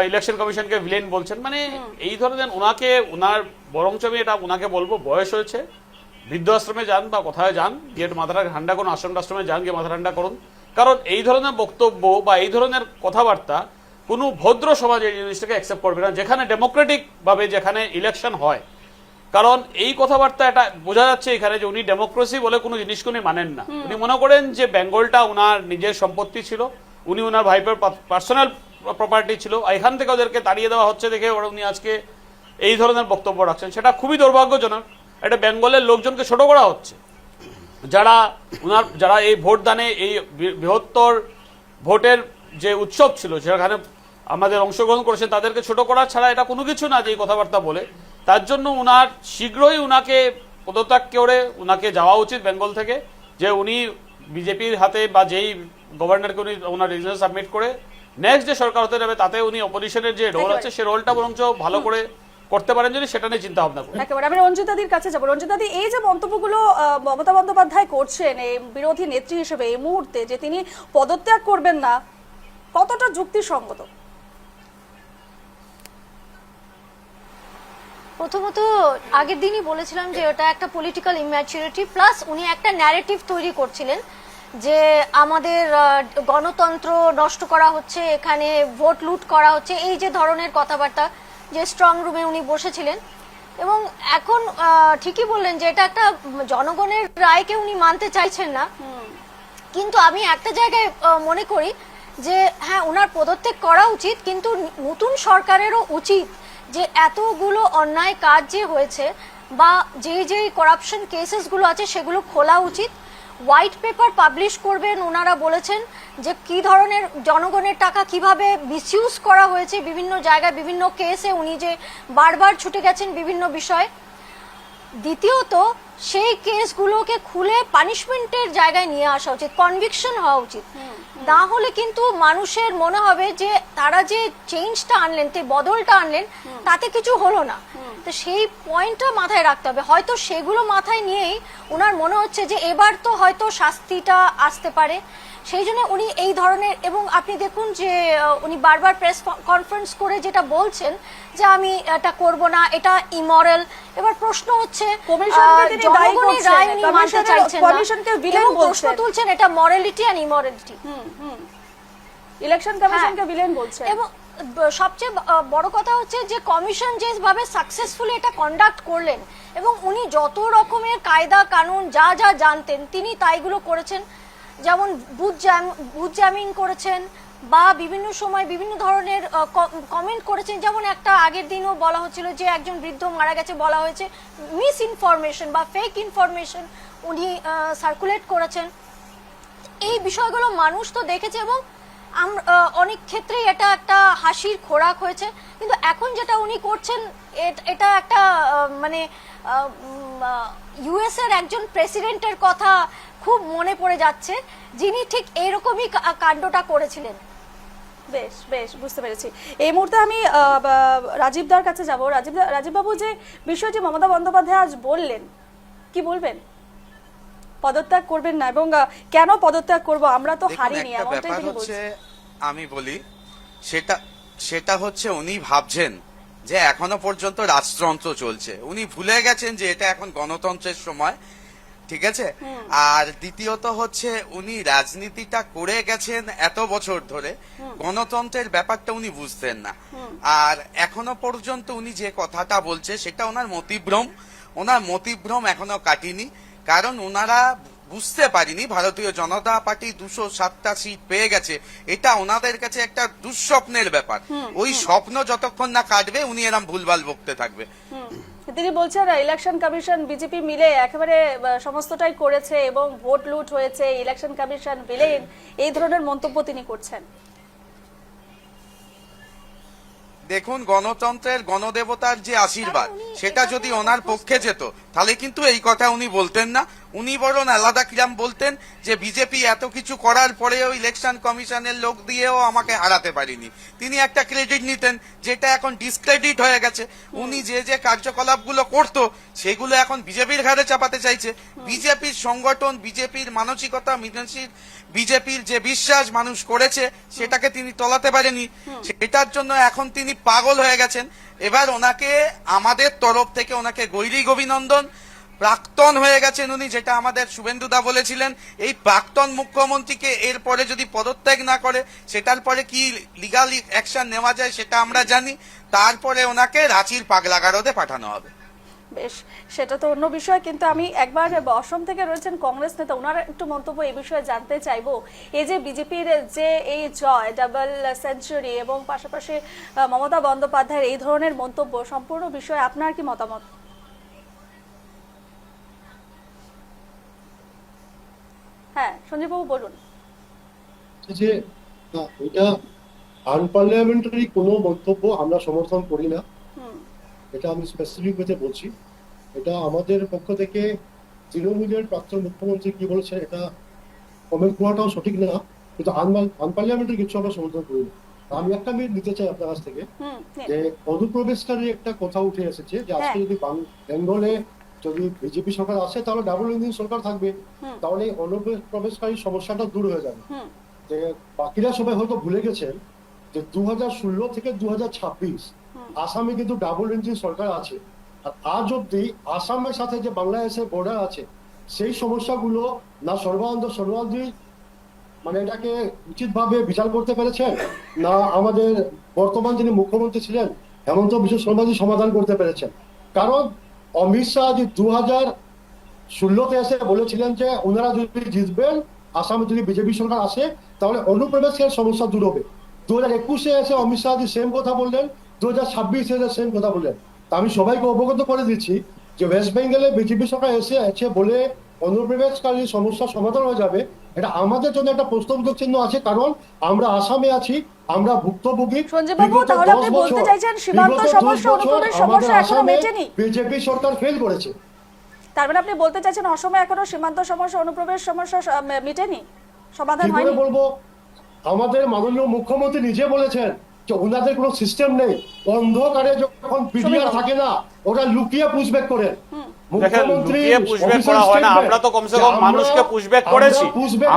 ইলেকশন কমিশনকে ভিলেন বলছেন। মানে এই ধরনের ওনাকে ওনার বরঞ্চ আমি এটা ওনাকে বলবো, বয়স হয়েছে, বৃদ্ধাশ্রমে যান বা কোথায় যান, গিয়ে মাথাটা ঠান্ডা করুন, আশ্রমে যান, গিয়ে মাথা ঠান্ডা করুন। কারণ এই ধরনের বক্তব্য বা এই ধরনের কথাবার্তা কোনো ভদ্র সমাজ এই জিনিসটাকে অ্যাকসেপ্ট করবে না, যেখানে ডেমোক্রেটিক ভাবে যেখানে ইলেকশন হয়। কারণ এই কথাবার্তা এটা বোঝা যাচ্ছে এখানে যে উনি ডেমোক্রেসি বলে কোনো জিনিস উনি মানেন না। উনি মনে করেন যে বেঙ্গলটা ওনার নিজের সম্পত্তি ছিল, উনি ওনার ভাইপের পার্সোনাল প্রপার্টি ছিল, এখান থেকে ওদেরকে তাড়িয়ে দেওয়া হচ্ছে দেখে উনি আজকে এই ধরনের বক্তব্য রাখছেন। সেটা খুবই দুর্ভাগ্যজনক। এটা বেঙ্গলের লোকজনকে ছোট করা হচ্ছে, যারা এই ভোট দানে, এই বৃহত্তর ভোটের যে উৎসব ছিল সেখানে আমাদের অংশগ্রহণ করেছেন, তাদেরকে ছোট করা ছাড়া এটা কোনো কিছু না যে এই কথাবার্তা বলে। তার জন্য উনার শীঘ্রই উনাকে পদত্যাগ করে উনাকে যাওয়া উচিত বেঙ্গল থেকে, যে উনি বিজেপির হাতে বা যেই গভর্নরকে উনি ওনার রিজনেল সাবমিট করে নেক্সট যে সরকার হতে যাবে তাতে উনি অপোজিশনের যে রোল আছে সে রোলটা বরঞ্চ ভালো করে করতে পারেন, যদি সেটা নিয়ে চিন্তা ভাবনা করেন। একেবারে আমি রঞ্জিতাদির কাছে যাবো। রঞ্জিতাদি, এই যে মন্তব্যগুলো মমতা বন্দ্যোপাধ্যায় করছেন এই বিরোধী নেত্রী হিসেবে এই মুহূর্তে, যে তিনি পদত্যাগ করবেন না, কতটা যুক্তিসঙ্গত? প্রথমত আগের দিনই বলেছিলাম যে ওটা একটা পলিটিক্যাল ইম্যাচুরিটি, প্লাস উনি একটা ন্যারেটিভ তৈরি করছিলেন যে আমাদের গণতন্ত্র নষ্ট করা হচ্ছে, এখানে ভোট লুট করা হচ্ছে, এই যে ধরনের কথাবার্তা, যে স্ট্রং রুমে উনি বসেছিলেন। এবং এখন ঠিকই বললেন যে এটা একটা জনগণের রায়কে উনি মানতে চাইছেন না। কিন্তু আমি একটা জায়গায় মনে করি যে হ্যাঁ, ওনার পদত্যাগ করা উচিত, কিন্তু নতুন সরকারেরও উচিত যে এতগুলো অন্যায় কাজ যে হয়েছে বা যেই করাপশন কেসেসগুলো আছে সেগুলো খোলা উচিত। হোয়াইট পেপার পাবলিশ করবেন, ওনারা বলেছেন যে কি ধরনের জনগণের টাকা কিভাবে মিসইউজ করা হয়েছে বিভিন্ন জায়গায়, বিভিন্ন কেসে উনি যে বারবার ছুটে গেছেন বিভিন্ন বিষয়ে। দ্বিতীয়ত সেই কেসগুলোকে খুলে পানিশমেন্টের জায়গায় নিয়ে আসা উচিত, কনভিকশন হওয়া উচিত। না হলে কিন্তু মানুষের মনে হবে যে তারা যে চেঞ্জটা আনলেন, তে বদলটা আনলেন, তাতে কিছু হলো না। তো সেই পয়েন্টটা মাথায় রাখতে হবে। হয়তো সেগুলো মাথায় নিয়েই ওনার মনে হচ্ছে যে এবার তো হয়তো শাস্তিটা আসতে পারে, সেই জন্য উনি এই ধরনের। এবং আপনি দেখুন যে উনি বারবার প্রেস কনফারেন্স করে যেটা বলছেন যে আমি এটা করব না, এটা ইমরাল। এবার প্রশ্ন হচ্ছে কমিশনকে তিনি দায়ী জনগণের করছেন, রায় উনি মানতে চাইছেন না, কমিশনকে ভিলেন এবং প্রশ্ন বলছেন। তুলছেন এটা মরালিটি আর ইমরালিটি। ইলেকশন কমিশনকে ভিলেন বলছেন। এবং সবচেয়ে বড় কথা হচ্ছে যে কমিশন যেভাবে সাকসেসফুলি এটা কন্ডাক্ট করলেন, এবং উনি যত রকমের কায়দা কানুন যা যা জানতেন তিনি তাইগুলো করেছেন। যেমন বুথ জ্যামিং করেছেন বা বিভিন্ন সময় বিভিন্ন ধরনের কমেন্ট করেছেন। যেমন একটা আগের দিনও বলা হচ্ছিল যে একজন বৃদ্ধ মারা গেছে, বলা হয়েছে মিস ইনফরমেশন বা ফেক ইনফরমেশন উনি সার্কুলেট করেছেন। এই বিষয়গুলো মানুষ তো দেখেছে এবং অনেক ক্ষেত্রেই এটা একটা হাসির খোরাক হয়েছে। কিন্তু এখন যেটা উনি করছেন এটা একটা মানে ইউএস এর একজন প্রেসিডেন্টের কথা খুব মনে পড়ে যাচ্ছে, যিনি ঠিক এইরকমই কাণ্ডটা করেছিলেন। বেশ বেশ বুঝতে পেরেছি। এই মুহূর্তে আমি রাজীবদার কাছে যাব। রাজীববাবু, যে বিষয়টি মমতা বন্দ্যোপাধ্যায় আজ বললেন, কি বলবেন? পদত্যাগ করবেন না, এবং কেন পদত্যাগ করব, আমরা তো হারিনি, এমনটাই তিনি বলছেন। আমি বলি সেটা হচ্ছে উনি ভাবছেন যে এখনো পর্যন্ত রাজতন্ত্র চলছে, উনি ভুলে গেছেন যে এটা এখন গণতন্ত্রের সময়, ঠিক আছে। আর দ্বিতীয়ত হচ্ছে উনি রাজনীতিটা করে গেছেন এত বছর ধরে, গণতন্ত্রের ব্যাপারটা উনি বুঝতেন না। আর এখনো পর্যন্ত উনি যে কথাটা বলছে সেটা ওনার মতিভ্রম এখনো কাটেনি। কারণ ওনারা বুঝতে পারিনি ভারতীয় জনতা পার্টি 207টা সিট পেয়ে গেছে, এটা ওনাদের কাছে একটা দুঃস্বপ্নের ব্যাপার। ওই স্বপ্ন যতক্ষণ না কাটবে উনি এরম ভুলভাল বকতে থাকবে। তিনি বলছেন ইলেকশন কমিশন বিজেপি মিলে একেবারে সমস্তটাই করেছে এবং ভোট লুট হয়েছে, ইলেকশন কমিশন ভিলেন, এই ধরনের মন্তব্য তিনি করছেন। দেখুন, গণতন্ত্রের গণদেবতার যে আশীর্বাদ সেটা যদি ওনার পক্ষে যেত তাহলে কিন্তু এই কথা উনি বলতেন না। উনি বরং আলাদা কিরাম বলতেন যে বিজেপি এত কিছু করার পরেও ইলেকশন কমিশনের লোক দিয়েও আমাকে হারাতে পারিনি। তিনি একটা ক্রেডিট নিতেন, যেটা এখন ডিসক্রেডিট হয়ে গেছে। উনি যে যে কার্যকলাপগুলো করতো সেগুলো এখন বিজেপির ঘাড়ে চাপাতে চাইছে। বিজেপির সংগঠন, বিজেপির মানসিকতা, বিজেপির যে বিশ্বাস মানুষ করেছে সেটাকে তিনি তলাতে পারেনি। সেটার জন্য এখন তিনি পাগল হয়ে গেছেন। এবার ওনাকে আমাদের তরফ থেকে ওনাকে গৈরিক অভিনন্দন। প্রাক্তন হয়ে গেছেন উনি, যেটা আমাদের শুভেন্দুদা বলেছিলেন। এই প্রাক্তন মুখ্যমন্ত্রীকে এরপরে যদি পদত্যাগ না করে সেটার পরে কি লিগাল অ্যাকশন নেওয়া যায় সেটা আমরা জানি। তারপরে ওনাকে রাঁচির পাগলাগারদে পাঠানো হবে। বেশ, সেটা তো অন্য বিষয়, কিন্তু আমি একবার অসম থেকে রয়েছেন কংগ্রেস নেতা, ওনার একটু মন্তব্য এই বিষয়ে জানতে চাইবো। এই যে বিজেপির যে এই জয়, ডাবল সেঞ্চুরি এবং পাশাপাশি মমতা বন্দ্যোপাধ্যায়ের এই ধরনের মন্তব্য, সম্পূর্ণ বিষয়ে আপনার কি মতামত? হ্যাঁ, সঞ্জীববাবু বলুন। যে এটা আনপার্লামেন্টারি কোনো মন্তব্য আমরা সমর্থন করি না, এটা আমি স্পেসিফিক ভাবে বলছি। এটা আমাদের পক্ষ থেকে তৃণমূলের প্রাক্তন মুখ্যমন্ত্রী কি বলেছে এটা কমেন্ট করাটাও সঠিক না, কিন্তু আনপার্লামেন্টারি কিছু আমরা সমর্থন করি না। আমি একটা মিনিট নিতে চাই আপনার কাছ থেকে, যে অনুপ্রবেশকারী একটা কথা উঠে এসেছে যে আজকে যদি বেঙ্গলে যদি বিজেপি সরকার আসে তাহলে ডাবল ইঞ্জিন সরকার থাকবে, তাহলে এই অনুপ্রবেশকারী সমস্যাটা দূর হয়ে যাবে। যে বাকিরা সবাই হয়তো ভুলে গেছেন যে 2016 থেকে 2026 আসামে কিন্তু ডাবল ইঞ্জিন সরকার আছে। আর আজ অব্দি আসামের সাথে যে বাংলাদেশের বর্ডার আছে সেই সমস্যাগুলো না সর্বানন্দ সোনোয়ালজি মানে এটাকে উচিতভাবে বিচার করতে পেরেছেন, না আমাদের বর্তমান যিনি মুখ্যমন্ত্রী ছিলেন হেমন্ত বিশ্ব শর্মাজি সমাধান করতে পেরেছেন। কারণ অমিত শাহ 2016-তে এসে বলেছিলেন যে ওনারা যদি জিতবেন, আসামে যদি বিজেপি সরকার আসে তাহলে অনুপ্রবেশের সমস্যা দূর হবে। 2021-এ এসে অমিত শাহ সেম কথা বললেন, 2026-এ এসে সেম কথা বললেন। তা আমি সবাইকে অবগত করে দিচ্ছি যে ওয়েস্ট বেঙ্গলে বিজেপি সরকার এসে বলে অনুপ্রবেশকারী সমস্যার সমাধান হয়ে যাবে, এটা আমাদের জন্য একটা প্রশ্নবোধক চিহ্ন আছে। কারণ আমরা আসামে আছি, আমরা ভুক্তভোগী। সঞ্জীববাবু, তাহলে আপনি বলতে চাইছেন সীমান্ত সমস্যা, অনুপ্রবেশ সমস্যা এখনো মেটেনি? বিজেপি সরকার ফেল করেছে। তার মানে আপনি বলতে চাইছেন অসমে এখনো সীমান্ত সমস্যা, অনুপ্রবেশ সমস্যা মিটেনি, সমাধান কি করে হয়নি? বলবো, আমাদের মাননীয় মুখ্যমন্ত্রী নিজে বলেছেন যে ওনাদের কোনো সিস্টেম নেই। অন্ধকারে যখন পিডিআর থাকে না, ওটা লুকিয়ে পুশব্যাক করে। দেখেন, লুকিয়ে পুশব্যাক করা হয় না। আমরা তো কমসে কম মানুষকে পুশব্যাক করেছি।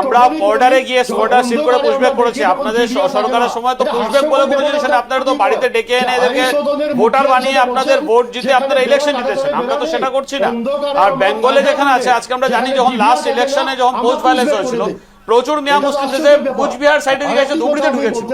আমরা বর্ডারে গিয়ে বর্ডার সিল করে পুশব্যাক করেছি। আপনাদের সরকারের সময় তো পুশব্যাক বলে কোনো জিনিস না। আপনারা তো বাড়িতে ডেকে এনে এদেরকে ভোটার বানিয়ে আপনাদের ভোট জিতে আপনারা ইলেকশন জিতেছেন। আমরা তো সেটা করছি না। আর বেঙ্গলে যেখানে আছে, আজকে আমরা জানি যখন লাস্ট ইলেকশনে যখন পোস্ট ভায়োলেন্স হয়েছিল, প্রচুর মিয়া মুসলিমদের কুচবিহার সাইডে দিকে এসে ধুবড়িতে ঢুকেছিল।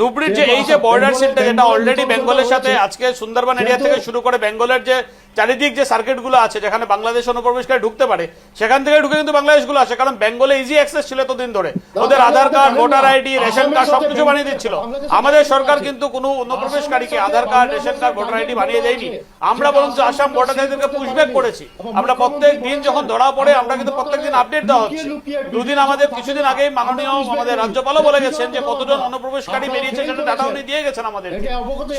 ধুবড়ির যে এই যে বর্ডার সিলটা, যেটা অলরেডি বেঙ্গলের সাথে আজকে সুন্দরবন এরিয়া থেকে শুরু করে বেঙ্গলের যে চারিদিক যে সার্কিট গুলো আছে যেখানে বাংলাদেশ অনুপ্রবেশকারী ঢুকতে পারে, সেখান থেকে ঢুকে কিন্তু বাংলাদেশ গুলো আসে। কারণ বেঙ্গলে ইজি অ্যাক্সেস ছিল এতদিন ধরে, ওদের Aadhaar card, voter ID, ration card সবকিছু বানিয়ে দিচ্ছিল। আমাদের সরকার কিন্তু কোনো অনুপ্রবেশকারীকে Aadhaar card, ration card, voter ID বানিয়ে দেয়নি। আমরা বরঞ্চ আসাম বর্ডারীদেরকে পুশব্যাক করেছি। আমরা প্রত্যেক দিন যখন ধরা পড়ে, আমরা কিন্তু প্রত্যেক দিন আপডেট দেওয়া হচ্ছে। দুদিন আমাদের কিছুদিন আগেই মাননীয় আমাদের রাজ্যপালও বলে গেছেন যে কতজন অনুপ্রবেশকারী বেরিয়েছে সেটা ডাটা উনি দিয়ে গেছেন আমাদের।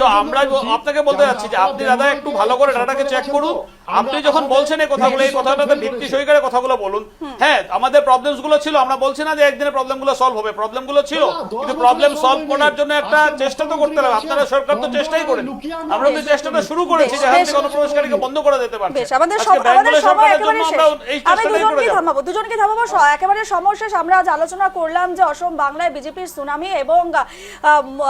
তো আমরা আপনাকে বলতে যাচ্ছি যে আপনি দাদা একটু ভালো করে ডাটাকে চেক করুন। আপনি যখন বলছেন এই কথাগুলো, এই কথাটাতে ভিত্তি সহকারে কথাগুলো বলুন। হ্যাঁ, আমাদের প্রবলেমস গুলো ছিল, আমরা বলছি না যে একদিনে প্রবলেম গুলো সলভ হবে, প্রবলেম গুলো ছিল, কিন্তু প্রবলেম সলভ করার জন্য একটা চেষ্টা তো করতে হবে। আপনারা সরকার তো চেষ্টাই করেন, আমরা তো চেষ্টাটা শুরু করেছি যে হাত থেকে অনুপ্রবেশকারীকে বন্ধ করে দিতে পারছে। আমাদের সময় একেবারে শেষ। আমি দুজনকে থামাবো। একেবারে সমস্যা আমরা আজ আলোচনা করলাম যে অসম বাংলায় বিজেপির সুনামি এবং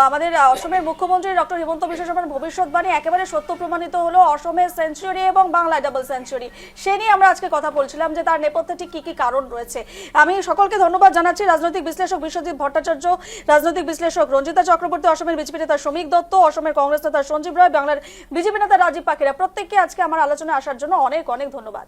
আমাদের অসমের মুখ্যমন্ত্রী ডক্টর হিমন্ত বিশ্ব শর্মার ভবিষ্যৎবাণী একেবারে সত্য প্রমাণিত হলো। অসমের সেঞ্চুরি এবং বাংলায় ডাবল সেঞ্চুরি, সে নিয়ে আমরা আজকে কথা বলছিলাম যে তার নেপথ্যে ঠিক কি কি কারণ রয়েছে। আমি সকলকে ধন্যবাদ জানাচ্ছি। রাজনৈতিক বিশ্লেষক বিশ্বজিৎ ভট্টাচার্য, রাজনৈতিক বিশ্লেষক রঞ্জিতা চক্রবর্তী, অসমের বিজেপি নেতা শ্রমিক দত্ত, অসমের কংগ্রেস নেতা সঞ্জীব রায়, বাংলার বিজেপি নেতা রাজীব পাখিরা, প্রত্যেককে আজকে আমার আলোচনায় আসার জন্য অনেক অনেক ধন্যবাদ।